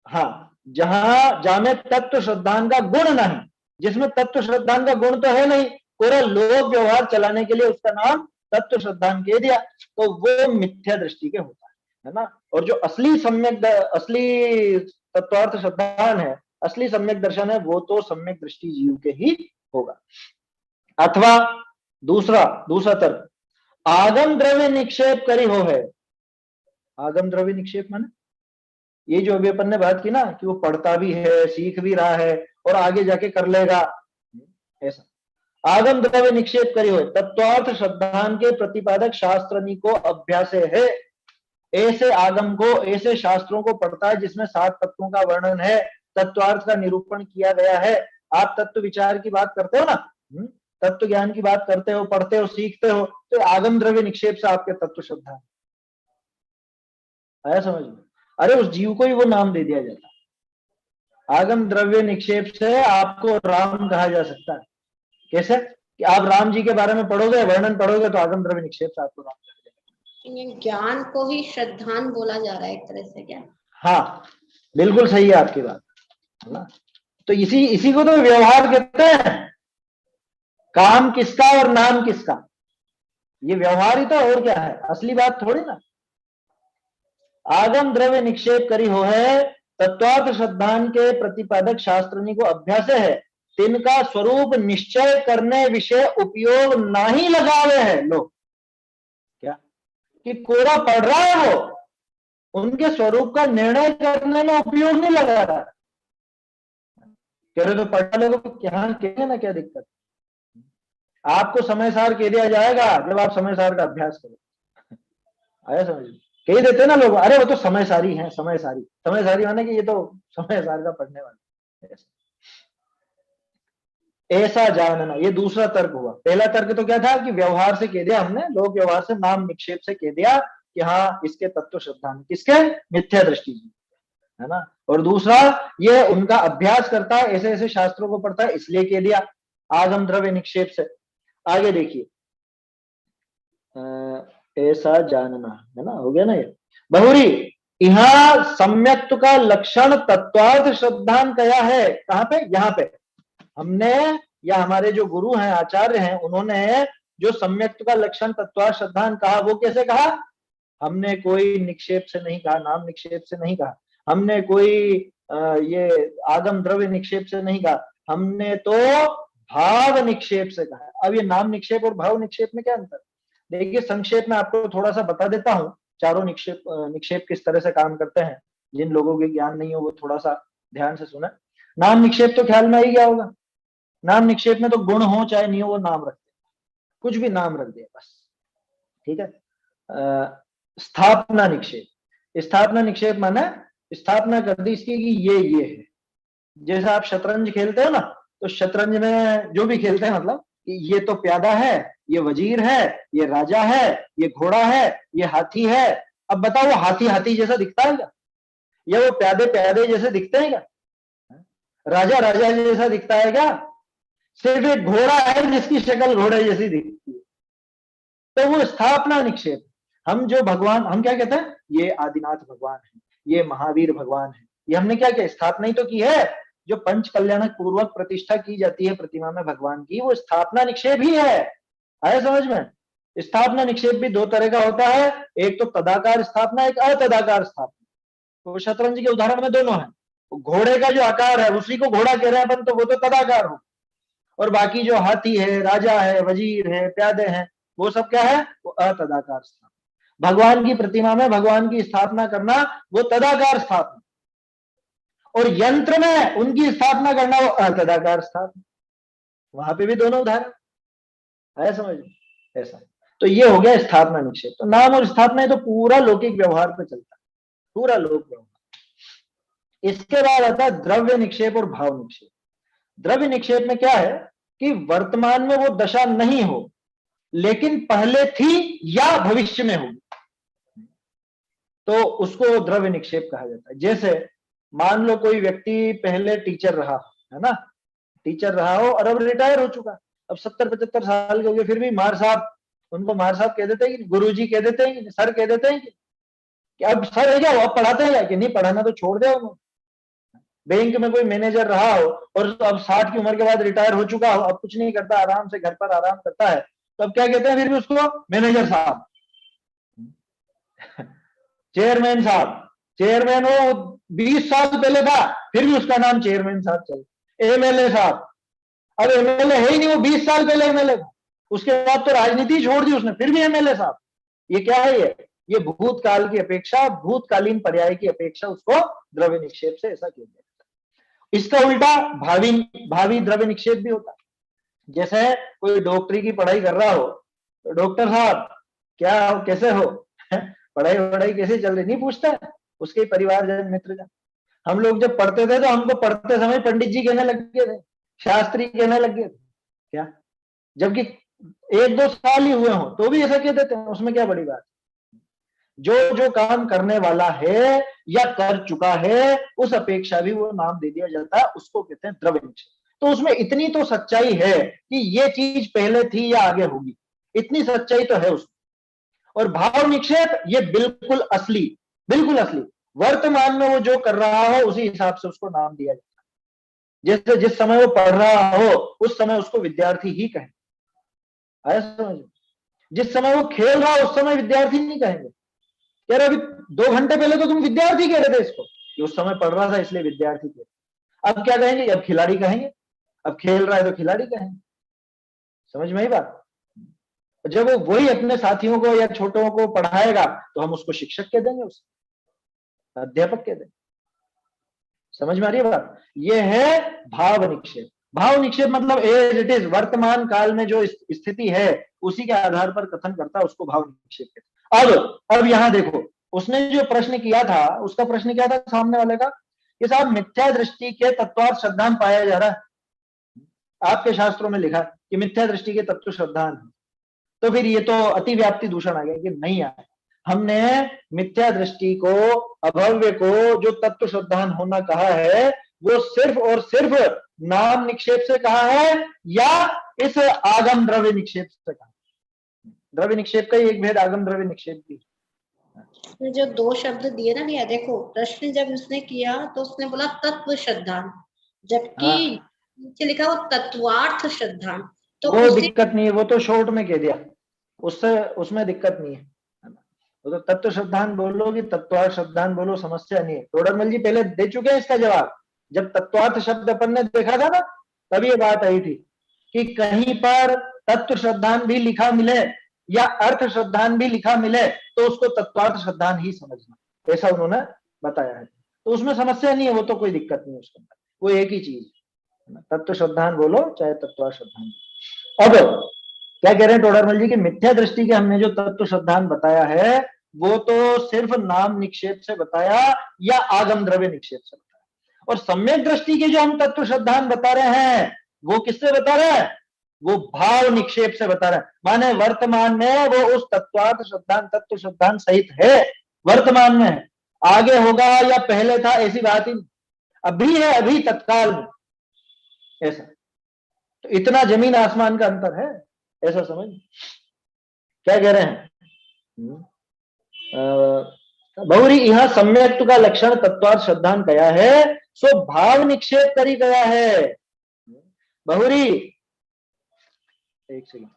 हाँ, जहां तत्व श्रद्धान का गुण नहीं, जिसमें तत्व श्रद्धान का गुण तो है नहीं, पूरा लोक व्यवहार चलाने के लिए उसका नाम तत्व श्रद्धान कह दिया, तो वो मिथ्या दृष्टि के होता है ना। और जो असली तत्वार्थ श्रद्धान है, असली सम्यक दर्शन है, वो तो सम्यक दृष्टि जीव के ही होगा। अथवा दूसरा तर्क, आगम द्रव्य निक्षेप करी हो है। आगम द्रव्य निक्षेप माने ये जो अभी अपन ने बात की ना कि वो पढ़ता भी है, सीख भी रहा है और आगे जाके कर लेगा, ऐसा। आगम द्रव्य निक्षेप करी हो, तत्वार्थ श्रद्धान के प्रतिपादक शास्त्रनी को अभ्यास है। ऐसे आगम को, ऐसे शास्त्रों को पढ़ता है जिसमें सात तत्वों का वर्णन है, तत्वार्थ का निरूपण किया गया है। आप तत्व विचार की बात करते हो ना, तत्व ज्ञान की बात करते हो, पढ़ते हो, सीखते हो, तो आगम द्रव्य निक्षेप से आपके तत्व श्रद्धा आया समझ में? अरे उस जीव को ही वो नाम दे दिया जाता है। आगम द्रव्य निक्षेप से आपको राम कहा जा सकता है। कैसे? कि आप राम जी के बारे में पढ़ोगे, वर्णन पढ़ोगे, तो आगम द्रव्य निक्षेप से आपको राम कहा जाएगा। ज्ञान को ही श्रद्धान बोला जा रहा है एक तरह से, क्या? हाँ बिल्कुल सही है आपकी बात, है ना। तो इसी को तो व्यवहार कहते हैं। काम किसका और नाम किसका, ये व्यवहार ही तो, और क्या है, असली बात थोड़ी ना। आगम द्रव्य निक्षेप करी हो है, तत्वार्थ श्रद्धान के प्रतिपादक शास्त्रनी को अभ्यास है, तिनका स्वरूप निश्चय करने विषय उपयोग नहीं लगावे है लोग। क्या कि कोरा पढ़ रहा है वो, उनके स्वरूप का निर्णय करने में उपयोग नहीं लगा रहा। कह रहे तो पढ़ने लोगों को क्या कहेंगे ना, क्या दिक्कत? आपको समय सार कह दिया जाएगा जब आप समय सार का अभ्यास करो। आया समझ? कह देते ना लोग, अरे वो तो समय सारी है, समय सारी माने कि ये तो समय सार का पढ़ने वाला। ऐसा जानना, ये दूसरा तर्क हुआ। पहला तर्क तो क्या था कि व्यवहार से कह दिया हमने, लोक व्यवहार से, नाम निक्षेप से कह दिया कि हाँ इसके तत्व श्रद्धान, किसके? मिथ्या दृष्टि, है ना। और दूसरा, ये उनका अभ्यास करता है, ऐसे ऐसे शास्त्रों को पढ़ता है, इसलिए कह दिया आगम द्रव्य निक्षेप से। आगे देखिए, ऐसा जानना है ना, हो गया ना ये। बहुरी यहाँ सम्यक्त्व का लक्षण तत्वार्थ श्रद्धांत कया है, कहाँ पे, यहाँ पे हमने, या हमारे जो गुरु हैं, आचार्य हैं, उन्होंने जो सम्यक्त्व का लक्षण तत्वार्थ श्रद्धांत कहा, वो कैसे कहा? हमने कोई निक्षेप से नहीं कहा, नाम निक्षेप से नहीं कहा, हमने कोई ये आगम द्रव्य निक्षेप से नहीं कहा, हमने तो भाव निक्षेप से कहा। अब ये नाम निक्षेप और भाव निक्षेप में क्या अंतर? देखिए संक्षेप में आपको थोड़ा सा बता देता हूं, चारों निक्षेप किस तरह से काम करते हैं। जिन लोगों के ज्ञान नहीं हो वो थोड़ा सा ध्यान से सुने। नाम निक्षेप तो ख्याल में ही क्या होगा? नाम निक्षेप में तो गुण हो चाहे नहीं हो वो नाम रखते, कुछ भी नाम रख दिया बस, ठीक है। स्थापना निक्षेप, स्थापना निक्षेप माने स्थापना कर दी इसकी कि ये है। जैसे आप शतरंज खेलते हो ना, तो शतरंज में जो भी खेलते हैं मतलब कि ये तो प्यादा है, ये वजीर है, ये राजा है, ये घोड़ा है, ये हाथी है। अब बताओ वो हाथी हाथी जैसा दिखता है क्या? या वो प्यादे प्यादे जैसे दिखते हैं क्या? राजा राजा जैसा दिखता है क्या? सिर्फ एक घोड़ा है जिसकी शक्ल घोड़े जैसी दिखती है। तो वो स्थापना निक्षेप। हम जो भगवान, हम क्या कहते हैं, ये आदिनाथ भगवान है, ये महावीर भगवान है, ये हमने क्या किया? स्थापना ही तो की है। जो पंच कल्याणक पूर्वक प्रतिष्ठा की जाती है प्रतिमा में भगवान की, वो स्थापना निक्षेप ही है। आया समझ में? स्थापना निक्षेप भी दो तरह का होता है, एक तो तदाकार स्थापना, एक अतदाकार स्थापना। तो शतरंज के उदाहरण में दोनों है। घोड़े का जो आकार है उसी को घोड़ा कह रहे हैं अपन, तो वो तो तदाकार हो। और बाकी जो हाथी है, राजा है, वजीर है, प्यादे हैं, वो सब क्या है? वो अतदाकार स्थापना। भगवान की प्रतिमा में भगवान की स्थापना करना वो तदाकार स्थापना, और यंत्र में उनकी स्थापना करना वो अतदाकार स्थापना। वहां पे भी दोनों उदाहरण है, समझ ऐसा। तो ये हो गया स्थापना निक्षेप। तो नाम और स्थापना तो पूरा लौकिक व्यवहार पे चलता है, पूरा लोक व्यवहार। इसके बाद आता है द्रव्य निक्षेप और भाव निक्षेप। द्रव्य निक्षेप में क्या है कि वर्तमान में वो दशा नहीं हो, लेकिन पहले थी या भविष्य में होगी, तो उसको द्रव्य निक्षेप कहा जाता है। जैसे मान लो कोई व्यक्ति पहले टीचर रहा है ना, टीचर रहा हो और अब रिटायर हो चुका, अब 70-75 साल के हो गए, फिर भी मार साहब, उनको मार साहब कह देते हैं कि गुरुजी कह देते हैं, सर कह देते हैं कि अब सर है क्या, अब पढ़ाते हैं क्या? कि नहीं, पढ़ाना तो छोड़ दे उन्होंने। बैंक में कोई मैनेजर रहा हो और अब 60 की उम्र के बाद रिटायर हो चुका हो, अब कुछ नहीं करता, आराम से घर पर आराम करता है, तो अब क्या कहते हैं फिर भी उसको? मैनेजर साहब, चेयरमैन साहब। चेयरमैन वो 20 साल पहले था, फिर भी उसका नाम चेयरमैन साहब चल। एमएलए साहब, अब एमएलए है ही नहीं, वो 20 साल पहले एमएलए था, उसके बाद तो राजनीति छोड़ दी उसने, फिर भी एमएलए साहब। ये क्या है? ये भूतकाल की अपेक्षा, भूतकालीन पर्याय की अपेक्षा उसको द्रव्य निक्षेप से ऐसा किया गया। इसका उल्टा भावी द्रव्य निक्षेप भी होता है। जैसे कोई डॉक्टरी की पढ़ाई कर रहा हो, तो डॉक्टर साहब क्या हो, कैसे हो, पढ़ाई कैसे चल रही, नहीं पूछता, उसके परिवारजन मित्रजन। हम लोग जब पढ़ते थे तो हमको पढ़ते समय पंडित जी कहने लग गए थे, शास्त्री कहने लग गए थे क्या, जबकि 1-2 साल ही हुए हो तो भी ऐसा कह देते हैं, उसमें क्या बड़ी बात। जो काम करने वाला है या कर चुका है उस अपेक्षा भी वो नाम दे दिया जाता है, उसको कहते हैं द्रव्य निक्षेप। तो उसमें इतनी तो सच्चाई है कि ये चीज पहले थी या आगे होगी, इतनी सच्चाई तो है उसमें। और भाव निक्षेप ये बिल्कुल असली वर्तमान में वो जो कर रहा हो उसी हिसाब से उसको नाम दिया जाता है। जैसे जिस समय वो पढ़ रहा हो उस समय उसको विद्यार्थी ही कहें, आया समझ? जिस समय वो खेल रहा हो उस समय विद्यार्थी नहीं कहेंगे, यार अभी 2 घंटे पहले तो तुम विद्यार्थी कह रहे थे इसको, कि उस समय पढ़ रहा था इसलिए विद्यार्थी कह। अब क्या कहेंगे? अब खिलाड़ी कहेंगे, अब खेल रहा है तो खिलाड़ी कहेंगे। समझ में आई बात? जब वो वही अपने साथियों को या छोटों को पढ़ाएगा तो हम उसको शिक्षक कह देंगे, उसे अध्यापक कह देंगे। समझ में आ रही है बात? ये है भाव निक्षेप। भाव निक्षेप मतलब एज इट इज, वर्तमान काल में जो स्थिति है उसी के आधार पर कथन करता है, उसको भाव निक्षेप कहते हैं। अब यहां देखो, उसने जो प्रश्न किया था, उसका प्रश्न क्या था सामने वाले का, कि साहब मिथ्या दृष्टि के तत्वार्थ श्रद्धांत पाया जा रहा है, आपके शास्त्रों में लिखा कि मिथ्या दृष्टि के तत्व श्रद्धांत, तो फिर ये तो अतिव्याप्ति दूषण आ गया कि नहीं आया। हमने मिथ्या दृष्टि को, अभव्य को जो तत्व श्रद्धान होना कहा है वो सिर्फ और सिर्फ नाम निक्षेप से कहा है या इस आगम द्रव्य निक्षेप से कहा। द्रव्य निक्षेप का ही एक भेद आगम द्रव्य निक्षेप भी। उसने जो दो शब्द दिए ना भैया, देखो प्रश्न जब उसने किया तो उसने बोला तत्व श्रद्धान, जबकि नीचे लिखा वो तत्वार्थ श्रद्धान। तो वो दिक्कत नहीं है, वो तो शॉर्ट में कह दिया, उससे उसमें दिक्कत नहीं है। वो तो तत्व श्रद्धान बोलो कि तत्वार्थ श्रद्धान बोलो, समस्या नहीं है। टोडरमल जी पहले दे चुके हैं इसका जवाब। जब तत्वार्थ शब्द अपन ने देखा था ना, तभी ये बात आई थी कि कहीं पर तत्व श्रद्धान भी लिखा मिले या अर्थ श्रद्धान भी लिखा मिले तो उसको तत्वार्थ श्रद्धान ही समझना, ऐसा उन्होंने बताया है। तो उसमें समस्या नहीं है, वो तो कोई दिक्कत नहीं है उसके अंदर, वो एक ही चीज, तत्व श्रद्धान बोलो चाहे तत्वार्थ श्रद्धान। अब क्या कह रहे हैं टोडरमल जी की मिथ्या दृष्टि के हमने जो तत्व श्रद्धान बताया है वो तो सिर्फ नाम निक्षेप से बताया या आगम द्रव्य निक्षेप से बताया, और सम्यक दृष्टि के जो हम तत्व श्रद्धान बता रहे हैं वो किससे बता रहे हैं, वो भाव निक्षेप से बता रहे हैं। माने वर्तमान में वो उस तत्वार्थ श्रद्धान तत्व श्रद्धान सहित है, वर्तमान में है, आगे होगा या पहले था ऐसी बात ही नहीं, अभी है, अभी तत्काल में, ऐसा। तो इतना जमीन आसमान का अंतर है, ऐसा समझ। क्या कह रहे हैं, बहुरी यहां सम्यक्त्व का लक्षण तत्वार्थ श्रद्धान कया है, सो भाव निक्षेप करी गया है। बहुरी एक सेकंड,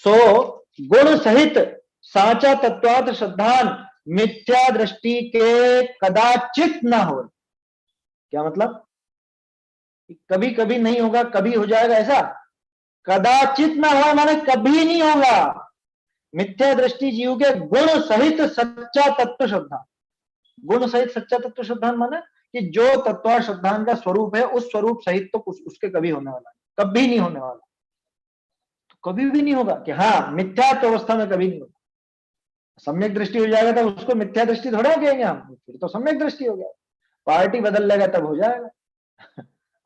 सो गुण सहित साचा तत्वार्थ श्रद्धान मिथ्या दृष्टि के कदाचित न हो। क्या मतलब, कभी कभी नहीं होगा, कभी हो जाएगा, ऐसा कदाचित ना हो माने कभी नहीं होगा। मिथ्या दृष्टि जीव के गुण सहित सच्चा तत्व श्रद्धान, गुण सहित सच्चा तत्व श्रद्धान माने कि जो तत्वार्थ श्रद्धान का स्वरूप है उस स्वरूप सहित तो उसके कभी होने वाला है, कभी नहीं होने वाला, तो कभी भी नहीं होगा कि हाँ मिथ्या तो अवस्था में कभी नहीं होगा। सम्यक दृष्टि हो जाएगा तो उसको मिथ्या दृष्टि थोड़ा कहेंगे हम, फिर तो सम्यक दृष्टि हो गया। पार्टी बदल लेगा तब हो जाएगा,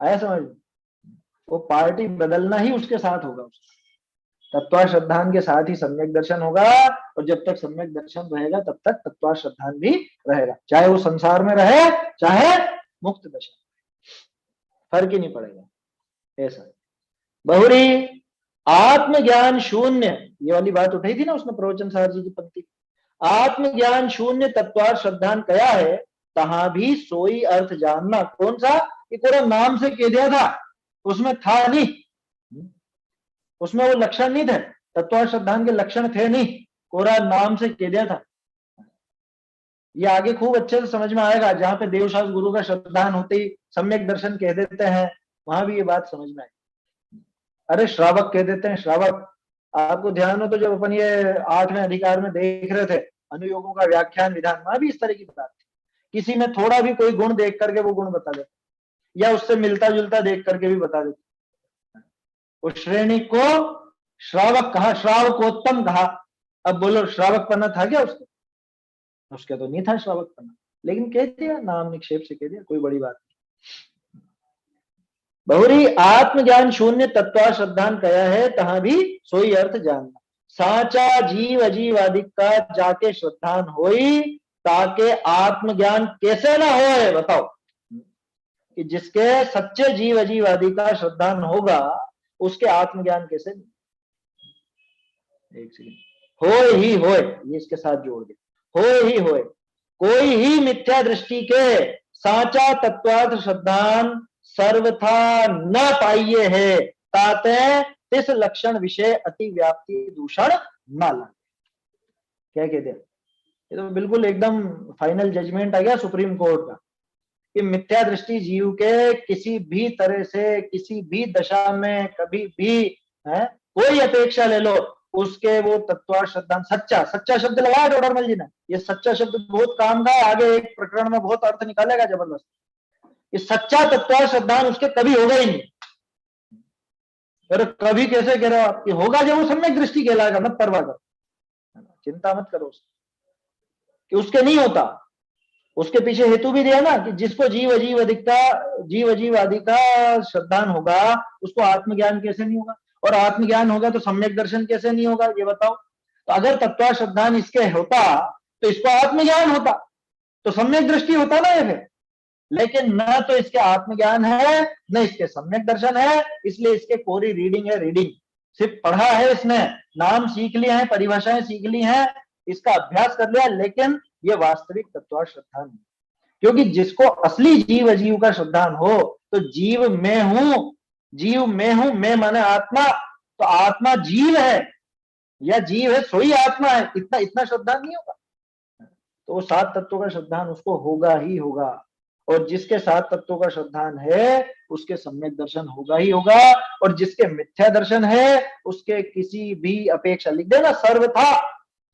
आया समझ, वो पार्टी बदलना ही उसके साथ होगा, तत्वार्थ श्रद्धान के साथ ही सम्यक दर्शन होगा, और जब तक सम्यक दर्शन रहेगा तब तक तत्वार्थ श्रद्धान भी रहेगा, चाहे वो संसार में रहे चाहे मुक्त दशा, फर्क ही नहीं पड़ेगा, ऐसा। बहुरी आत्मज्ञान शून्य, ये वाली बात उठाई थी ना उसने प्रवचन सार जी की पंक्ति, आत्मज्ञान शून्य तत्वार्थ श्रद्धान कया है, तहां भी सोई अर्थ जानना। कौन सा, ये पूरा नाम से कह दिया था, उसमें था नहीं, उसमें वो लक्षण नहीं थे, तत्वार्थ श्रद्धान के लक्षण थे नहीं, कोरा नाम से कह दिया था। ये आगे खूब अच्छे से समझ में आएगा, जहां पे देवशास्त्र गुरु का श्रद्धान होते ही सम्यक दर्शन कह देते हैं, वहां भी ये बात समझ में आएगी। अरे श्रावक कह देते हैं, श्रावक, आपको ध्यान हो तो जब अपन ये 8वें अधिकार में देख रहे थे अनुयोगों का व्याख्यान विधान, वहां भी इस तरह की बात थी, किसी में थोड़ा भी कोई गुण देख करके वो गुण बता देते, या उससे मिलता जुलता देख करके भी बता देते। उस श्रेणी को श्रावक कहा, श्रावकोत्तम कहा। अब बोलो श्रावक पन्ना था क्या उसके, उसके तो नहीं था श्रावक पन्ना, लेकिन कह दिया, नाम निक्षेप से कह दिया, कोई बड़ी बात नहीं। बहुरी आत्मज्ञान शून्य तत्वार्थ श्रद्धान कया है, तहां भी सोई अर्थ जानना। साचा जीव अजीव आदिक का जाके श्रद्धान होई, ताके आत्मज्ञान कैसे ना होए, बताओ, कि जिसके सच्चे जीव अजीव आदि का श्रद्धान होगा उसके आत्मज्ञान कैसे नहीं। एक सेकंड, होए ही होए, ये इसके साथ जोड़ दे, होए ही होए, कोई ही मिथ्या दृष्टि के साचा तत्वार्थ श्रद्धान सर्वथा न पाइये है, ताते तिस लक्षण विषय अति व्याप्ति दूषण न लगे। क्या कहते हैं, ये तो बिल्कुल एकदम फाइनल जजमेंट आ गया सुप्रीम कोर्ट का, कि मिथ्या दृष्टि जीव के किसी भी तरह से किसी भी दशा में कभी भी है, कोई अपेक्षा ले लो उसके, वो तत्वार्थ श्रद्धान सच्चा, सच्चा शब्द लगाया टोडरमल जी ने, ये सच्चा शब्द बहुत काम का है, आगे एक प्रकरण में बहुत अर्थ निकालेगा जबरदस्त। ये सच्चा तत्वार्थ श्रद्धान उसके कभी होगा ही नहीं। अरे कभी कैसे कह रहे हो आप, ये होगा जब वो सम्यक दृष्टि कहलाएगा, मत परवाह करो, चिंता मत करो कि उसके नहीं होता। उसके पीछे हेतु भी दिया ना कि जिसको जीव अजीव आदि का श्रद्धान होगा उसको आत्मज्ञान कैसे नहीं होगा, और आत्मज्ञान होगा तो सम्यक दर्शन कैसे नहीं होगा, ये बताओ। तो अगर तत्वार्थ श्रद्धान इसके होता तो इसको आत्मज्ञान होता, तो सम्यक दृष्टि होता ना ये फिर, लेकिन न तो इसके आत्मज्ञान है न इसके सम्यक दर्शन है, इसलिए इसके कोरी रीडिंग है, रीडिंग, सिर्फ पढ़ा है इसने, नाम सीख लिए हैं, परिभाषाएं सीख ली हैं, इसका अभ्यास कर लिया, लेकिन ये वास्तविक तत्वार्थ श्रद्धान नहीं। क्योंकि जिसको असली जीव अजीव का श्रद्धान हो, तो जीव मैं हूं, जीव मैं हूं, मैं माने आत्मा, तो आत्मा जीव है या जीव है सोई आत्मा है, इतना इतना श्रद्धान नहीं होगा। तो वो 7 तत्वों का श्रद्धान उसको होगा ही होगा, और जिसके 7 तत्वों का श्रद्धान है उसके सम्यक दर्शन होगा ही होगा, और जिसके मिथ्या दर्शन है उसके किसी भी अपेक्षा, लिख देना सर्वथा,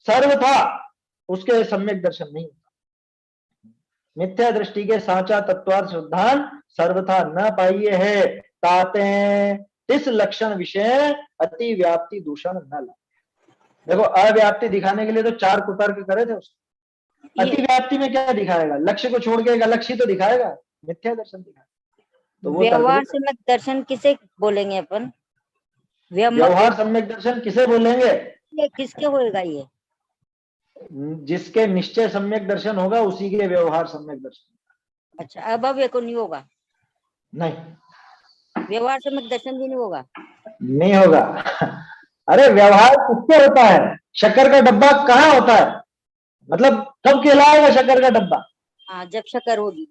सर्वथा उसके सम्यक दर्शन नहीं होगा। मिथ्या दृष्टि के साचा तत्वार्थ श्रद्धान सर्वथा न पाइए है, ताते इस लक्षण विषय अति व्याप्ति दूषण न ला। देखो अव्याप्ति दिखाने के लिए तो 4 कुतर्क करे थे उसने, अति व्याप्ति में क्या दिखाएगा, लक्ष्य को छोड़ के एक अलग ही तो दिखाएगा, मिथ्या दर्शन दिखाएगा। तो वो व्यवहार सम्यक दर्शन किसे बोलेंगे अपन? व्यवहार सम्यक दर्शन किसे बोलेंगे? ये किसके होएगा ये? जिसके निश्चय सम्यक दर्शन होगा उसी के व्यवहार सम्यक दर्शन। अच्छा, अभव्य को नहीं होगा? नहीं, व्यवहार सम्यक दर्शन भी नहीं होगा? नहीं होगा। अरे व्यवहार किससे होता है? शक्कर का डब्बा कहाँ होता है, मतलब कब कहलाएगा शक्कर का डब्बा? हाँ, जब शक्कर होगी।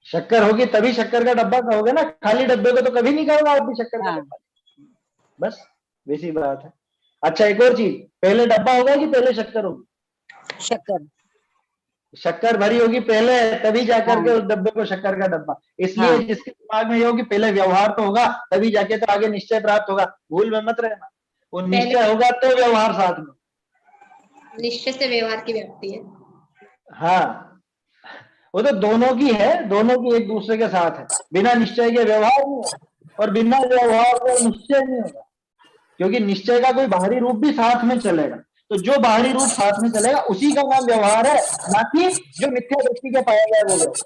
शक्कर होगी तभी शक्कर का डब्बा कहोगे ना, खाली डब्बे को तो कभी नहीं कहोगे आप भी शक्कर का डब्बा। बस वैसी बात है। अच्छा एक और चीज, पहले डब्बा होगा कि पहले शक्कर होगी? शक्कर। शक्कर भरी होगी पहले, तभी जाकर के उस डब्बे को शक्कर का डब्बा। इसलिए जिसके दिमाग में ये होगी पहले व्यवहार तो होगा तभी जाके तो आगे निश्चय प्राप्त होगा, भूल में मत रहना। वो निश्चय होगा तो व्यवहार साथ में, निश्चय से व्यवहार की व्याप्ति है। हाँ वो तो दोनों की है, दोनों की एक दूसरे के साथ है। बिना निश्चय के व्यवहार नहीं होगा और बिना व्यवहार के निश्चय नहीं होगा, क्योंकि निश्चय का कोई बाहरी रूप भी साथ में चलेगा। तो जो बाहरी रूप साथ में चलेगा उसी का नाम व्यवहार है, ना कि जो मिथ्या दृष्टि के पाया जाए वो व्यवहार।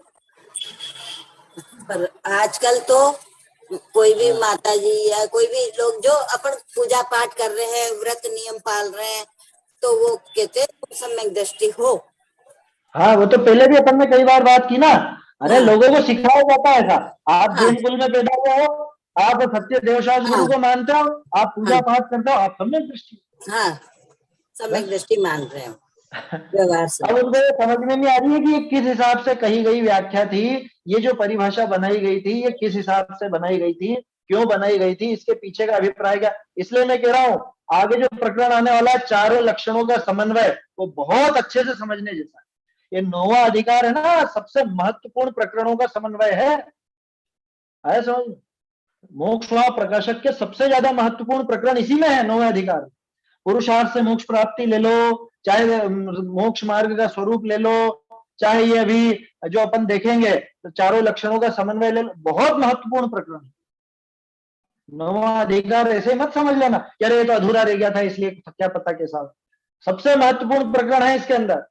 पर आजकल तो कोई भी माता जी या कोई भी लोग जो अपन पूजा पाठ कर रहे हैं, व्रत नियम पाल रहे हैं, तो वो कहते हैं सम्यक दृष्टि हो। हाँ वो तो पहले भी अपन ने कई बार बात की ना। अरे लोगों को सिखाया जाता है ऐसा, आप जैन कुल में पैदा हुए हो, आप सत्य देवशास्त्र गुरु को मानते हो, आप पूजा पाठ करते हो, आप सम्यक दृष्टि, हाँ सम्यक दृष्टि मान रहे हो व्यवहार से। अब उनको समझ में नहीं आ रही है कि ये किस हिसाब से कही गई व्याख्या थी, ये जो परिभाषा बनाई गई थी ये किस हिसाब से बनाई गई थी, क्यों बनाई गई थी, इसके पीछे का अभिप्राय क्या। इसलिए मैं कह रहा हूँ आगे जो प्रकरण आने वाला है, चारों लक्षणों का समन्वय, वो बहुत अच्छे से समझने जैसा है। ये 9वां अधिकार है ना, सबसे महत्वपूर्ण प्रकरणों का समन्वय है, आया समझ। मोक्ष प्रकाशक के सबसे ज्यादा महत्वपूर्ण प्रकरण इसी में है, 9वें अधिकार। पुरुषार्थ से मोक्ष प्राप्ति ले लो, चाहे मोक्ष मार्ग का स्वरूप ले लो, चाहे ये अभी जो अपन देखेंगे तो चारों लक्षणों का समन्वय ले लो, बहुत महत्वपूर्ण प्रकरण। 9वां अधिकार ऐसे मत समझ लेना यार ये तो अधूरा रह गया था इसलिए क्या पता कैसा हो। सबसे महत्वपूर्ण प्रकरण है इसके अंदर,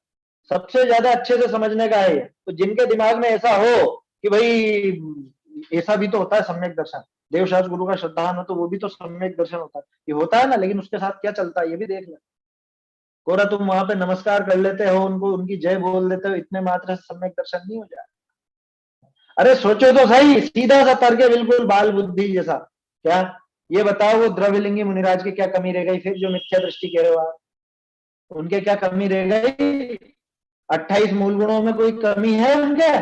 सबसे ज्यादा अच्छे से समझने का है। तो जिनके दिमाग में ऐसा हो कि भाई ऐसा भी तो होता है सम्यक दर्शन, देवशास्त्र गुरु का श्रद्धान हो तो वो भी तो सम्यक दर्शन होता है, ये होता है ना, लेकिन उसके साथ क्या चलता है ये भी देख ले। कोरा तुम वहां पे नमस्कार कर लेते हो, उनको उनकी जय बोल देते हो, इतने मात्र से सम्यक दर्शन नहीं हो जाए। अरे सोचो तो सही, सीधा सा तर्क है बिल्कुल बाल बुद्धि जैसा। क्या ये बताओ वो द्रव्यलिंगी मुनिराज की क्या कमी रह गई फिर, जो मिथ्या दृष्टि कह रहे हो आप, उनके क्या कमी रह गई? 28 मूल गुणों में कोई कमी है उनके?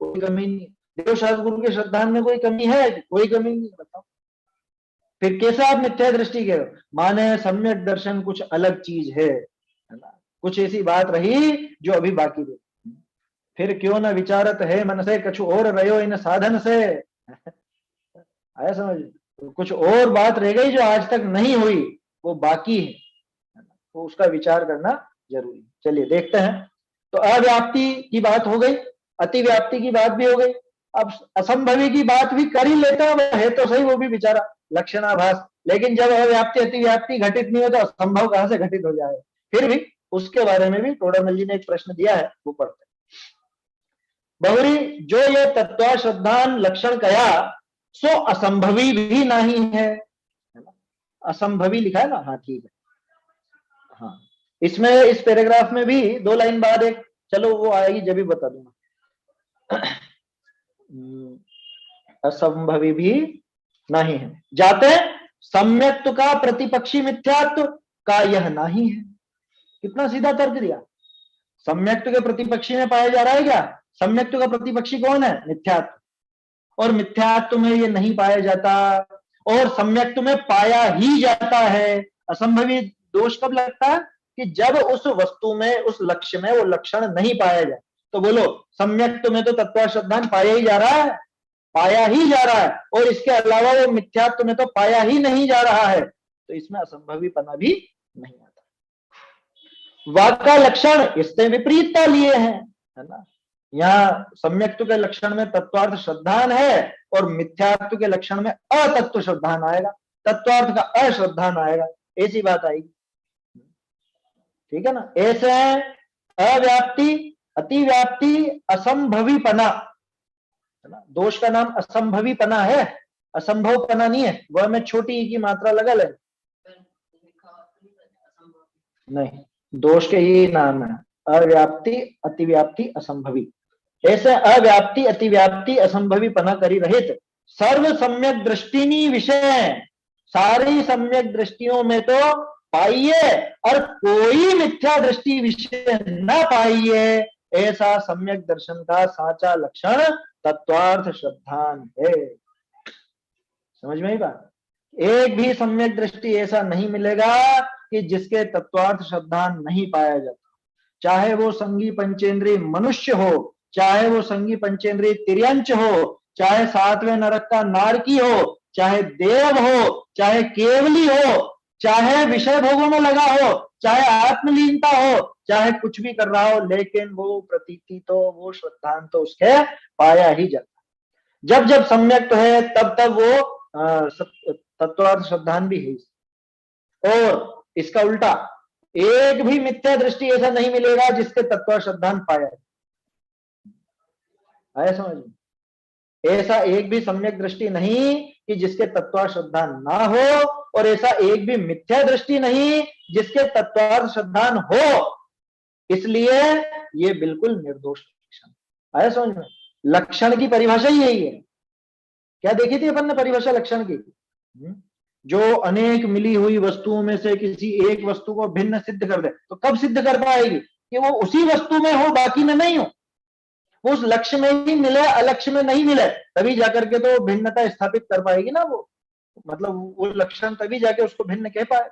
कोई कमी नहीं। देवशास्त्र गुरु के श्रद्धान में कोई कमी है? कोई कमी नहीं। बताओ फिर कैसा आप मिथ्या दृष्टि कह रहे हो? माने सम्यक दर्शन कुछ अलग चीज है ना, कुछ ऐसी बात रही जो अभी बाकी रही। फिर क्यों न विचारत है मन से कछु और रहो इन साधन से, आया समझ। तो कुछ और बात रह गई जो आज तक नहीं हुई, वो बाकी है, तो उसका विचार करना जरूरी। चलिए देखते हैं। तो अव्याप्ति की बात हो गई, अतिव्याप्ति की बात भी हो गई, अब असंभवी की बात भी कर ही लेते हैं, है तो सही वो भी बेचारा लक्षणाभास। लेकिन जब अव्याप्ति अतिव्याप्ति घटित नहीं हो तो असंभव कहां से घटित हो जाए। फिर भी उसके बारे में भी टोडामल जी ने एक प्रश्न दिया है, वो पढ़ते हैं। बहुरी जो ये तत्व श्रद्धान लक्षण कया सो असंभवी भी नहीं है। असंभवी लिखा है ना, हाँ ठीक है। हाँ इसमें इस पैराग्राफ में भी 2 लाइन बाद एक, चलो वो आएगी जब भी बता दूंगा। असंभवी भी नहीं है, जाते सम्यक्त्व का प्रतिपक्षी मिथ्यात्व का यह नहीं है। कितना सीधा तर्क दिया। सम्यक्त्व के प्रतिपक्षी में पाया जा रहा है क्या? सम्यक्त्व का प्रतिपक्षी कौन है? मिथ्यात्व। और मिथ्यात्व में ये नहीं पाया जाता, और सम्यक्त्व में पाया ही जाता है। असंभवी दोष कब लगता है? कि जब उस वस्तु में, उस लक्ष्य में वो लक्षण नहीं पाया जाए। तो बोलो, सम्यक्त्व में तो तत्व श्रद्धान पाया ही जा रहा है, पाया ही जा रहा है, और इसके अलावा वो मिथ्यात्व में तो पाया ही नहीं जा रहा है, तो इसमें असंभवीपना भी नहीं आता। वाक् का लक्षण इससे विपरीतता लिए हैं, है ना। यहाँ सम्यक्त्व के लक्षण में तत्वार्थ श्रद्धान है, और मिथ्यात्व के लक्षण में अतत्व श्रद्धान आएगा, तत्वार्थ का अश्रद्धान आएगा, ऐसी बात आएगी। ठीक है ना। ऐसे अव्याप्ति, अतिव्याप्ति, असंभवीपना, है ना। दोष का नाम असंभवीपना है, असंभवपना नहीं है। वह में छोटी ई की मात्रा लगा ले, नहीं, दोष के ही नाम है अव्याप्ति, अतिव्याप्ति, असंभवी। ऐसे अव्याप्ति, अतिव्याप्ति, असंभवीपना करी रहित सर्व सम्यक दृष्टिनी विषय, सारी सम्यक दृष्टियों में तो पाइए और कोई मिथ्या दृष्टि विषय न पाइए, ऐसा सम्यक दर्शन का साचा लक्षण तत्वार्थ श्रद्धान है। समझ में ही बात। एक भी सम्यक दृष्टि ऐसा नहीं मिलेगा कि जिसके तत्वार्थ श्रद्धान नहीं पाया जाता, चाहे वो संगी पंचेंद्रिय मनुष्य हो, चाहे वो संगी पंचेंद्रिय तिर्यंच हो, चाहे सातवें नरक का नारकी हो, चाहे देव हो, चाहे केवली हो, चाहे विषय भोगों में लगा हो, चाहे आत्मलीनता हो, चाहे कुछ भी कर रहा हो, लेकिन वो प्रतीति तो, वो श्रद्धान तो उसके पाया ही जाता। जब जब सम्यक तो है तब तब वो तत्वार्थ श्रद्धान भी है। और इसका उल्टा, एक भी मिथ्या दृष्टि ऐसा नहीं मिलेगा जिसके तत्वार्थ श्रद्धान पाया है। आया समझ में? ऐसा एक भी सम्यक दृष्टि नहीं कि जिसके तत्वार्थ श्रद्धान ना हो, और ऐसा एक भी मिथ्या दृष्टि नहीं जिसके तत्वार्थ श्रद्धान हो। इसलिए ये बिल्कुल निर्दोष लक्षण। आया समझ में? लक्षण की परिभाषा ही यही है। क्या देखी थी अपन ने परिभाषा लक्षण की? जो अनेक मिली हुई वस्तुओं में से किसी एक वस्तु को भिन्न सिद्ध कर दे, तो कब सिद्ध कर पाएगी? कि वो उसी वस्तु में हो, बाकी में नहीं हो, वो उस लक्ष्य में ही मिले, अलक्ष्य में नहीं मिले, तभी जाकर के तो भिन्नता स्थापित कर पाएगी ना वो। मतलब वो लक्षण तभी जाके उसको भिन्न कह पाए,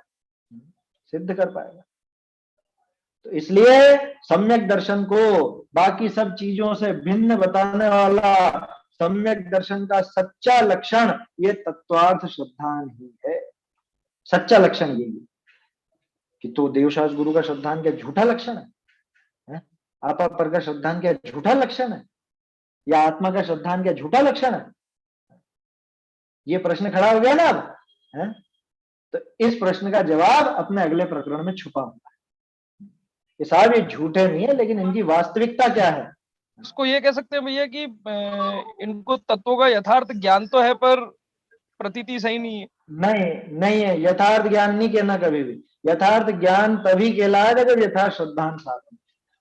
सिद्ध कर पाएगा। तो इसलिए सम्यक दर्शन को बाकी सब चीजों से भिन्न बताने वाला सम्यक दर्शन का सच्चा लक्षण ये तत्वार्थ श्रद्धान ही है। सच्चा लक्षण यही है कि तो देवशास्त्र गुरु का श्रद्धान क्या झूठा लक्षण है? आपा पर का श्रद्धान क्या झूठा लक्षण है? या आत्मा का श्रद्धान क्या झूठा लक्षण है? ये प्रश्न खड़ा हो गया ना अब, है? तो इस प्रश्न का जवाब अपने अगले प्रकरण में छुपा हुआ है। ये साहब ये झूठे नहीं है, लेकिन इनकी वास्तविकता क्या है? इसको ये कह सकते हैं भैया कि इनको तत्वों का यथार्थ ज्ञान तो है पर प्रतीति सही नहीं है। नहीं है, यथार्थ ज्ञान नहीं कहना कभी भी। यथार्थ ज्ञान तभी कहलाएगा जब यथार्थ श्रद्धान साधन।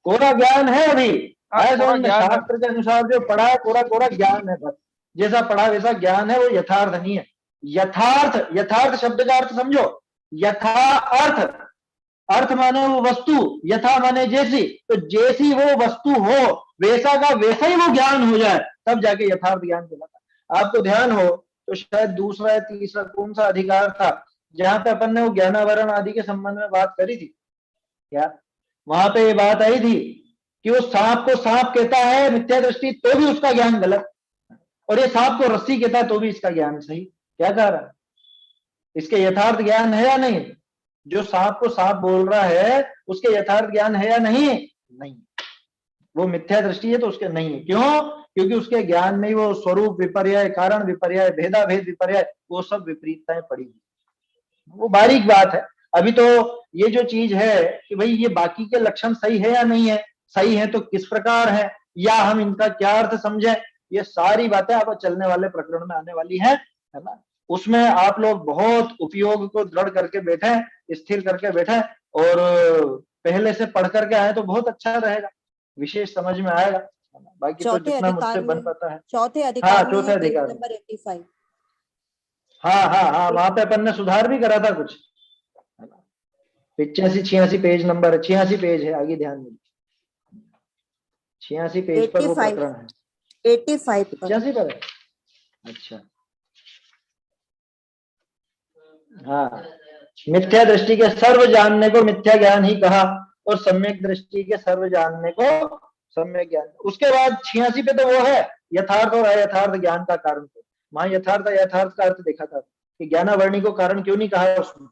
कोरा ज्ञान है अभी, शास्त्र के अनुसार जो पढ़ा है कोरा ज्ञान है, बस जैसा पढ़ा वैसा ज्ञान है, वो यथार्थ नहीं है। यथार्थ शब्द का अर्थ समझो। यथा अर्थ माने वो वस्तु, यथा माने जैसी, तो जैसी वो वस्तु हो वैसा का वैसा ही वो ज्ञान हो जाए, तब जाके यथार्थ ज्ञान कहलाता। आपको ध्यान हो तो शायद दूसरा या तीसरा कौन सा अधिकार था जहां पे अपन ने वो ज्ञानावरण आदि के संबंध में बात करी थी क्या? वहां पे ये बात आई थी कि वो सांप को सांप कहता है मिथ्या दृष्टि तो भी उसका ज्ञान गलत, और ये सांप को रस्सी कहता है तो भी इसका ज्ञान सही। क्या कह रहा है? इसके यथार्थ ज्ञान है या नहीं? जो सांप को सांप बोल रहा है उसके यथार्थ ज्ञान है या नहीं? नहीं, वो मिथ्या दृष्टि है तो उसके नहीं है। क्यों? क्योंकि उसके ज्ञान में वो स्वरूप विपर्यय, कारण विपर्यय, भेदाभेद विपर्यय, वो सब विपरीतताएं पड़ी हुई। वो बारीक बात है। अभी तो ये जो चीज है कि भाई ये बाकी के लक्षण सही है या नहीं है, सही है तो किस प्रकार है, या हम इनका क्या अर्थ समझे, ये सारी बातें आप चलने वाले प्रकरण में आने वाली है ना। उसमें आप लोग बहुत उपयोग को दृढ़ करके बैठे, स्थिर करके बैठे, और पहले से पढ़ करके आए तो बहुत अच्छा रहेगा, विशेष समझ में आएगा। बाकी तो जितना मुझसे बन पाता है। चौथे अधिकार हाँ, चौथे अधिकार नंबर 85। हाँ हाँ हाँ, वहां पे अपन ने सुधार भी करा था कुछ, है ना। 85-86 पेज नंबर, 86 पेज है, आगे ध्यान दीजिए, 86 पेज पर वो 85 प्रकरण है। 85 पर 85 पर है, अच्छा। हाँ, मिथ्या दृष्टि के सर्व जानने को मिथ्या ज्ञान ही कहा, और सम्यक दृष्टि के सर्व जानने को सम्यक ज्ञान। उसके बाद 86 पे तो वो है यथार्थ और अयथार्थ ज्ञान का कारण। वहां यथार्थ यथार्थ का अर्थ देखा था कि ज्ञानावरणी को कारण क्यों नहीं कहा उसमें,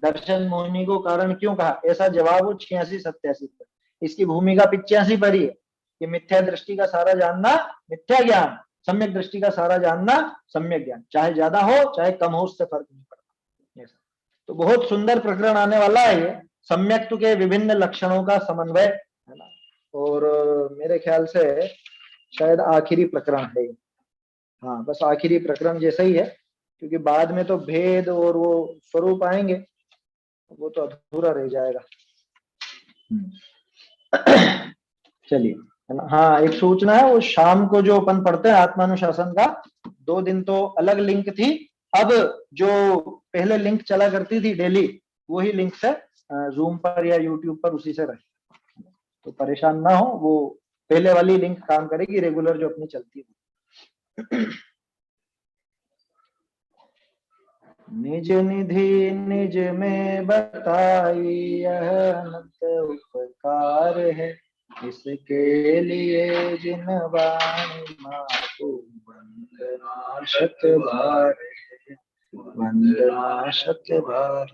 दर्शन मोहिनी को कारण क्यों कहा, ऐसा जवाब वो 86-87 पर। इसकी भूमिका 85 पर ही है कि मिथ्या दृष्टि का सारा जानना मिथ्या ज्ञान, सम्यक दृष्टि का सारा जानना सम्यक ज्ञान, चाहे ज्यादा हो चाहे कम हो उससे फर्क नहीं पड़ता। तो बहुत सुंदर प्रकरण आने वाला है ये, सम्यक्त्व के विभिन्न लक्षणों का समन्वय, है ना। और मेरे ख्याल से शायद आखिरी प्रकरण है, हाँ बस आखिरी प्रकरण जैसा ही है, क्योंकि बाद में तो भेद और वो स्वरूप आएंगे, वो तो अधूरा रह जाएगा। चलिए, है ना। हाँ, एक सूचना है, वो शाम को जो अपन पढ़ते हैं आत्मानुशासन का, 2 दिन तो अलग लिंक थी, अब जो पहले लिंक चला करती थी डेली, वही लिंक से जूम पर या यूट्यूब पर उसी से रहे, तो परेशान ना हो, वो पहले वाली लिंक काम करेगी रेगुलर जो अपनी चलती है। निज निधि निज में बताई यह अनंत उपकार है, इसके लिए जिन वाणी माको वंदना शत बार, वंदना शत बार।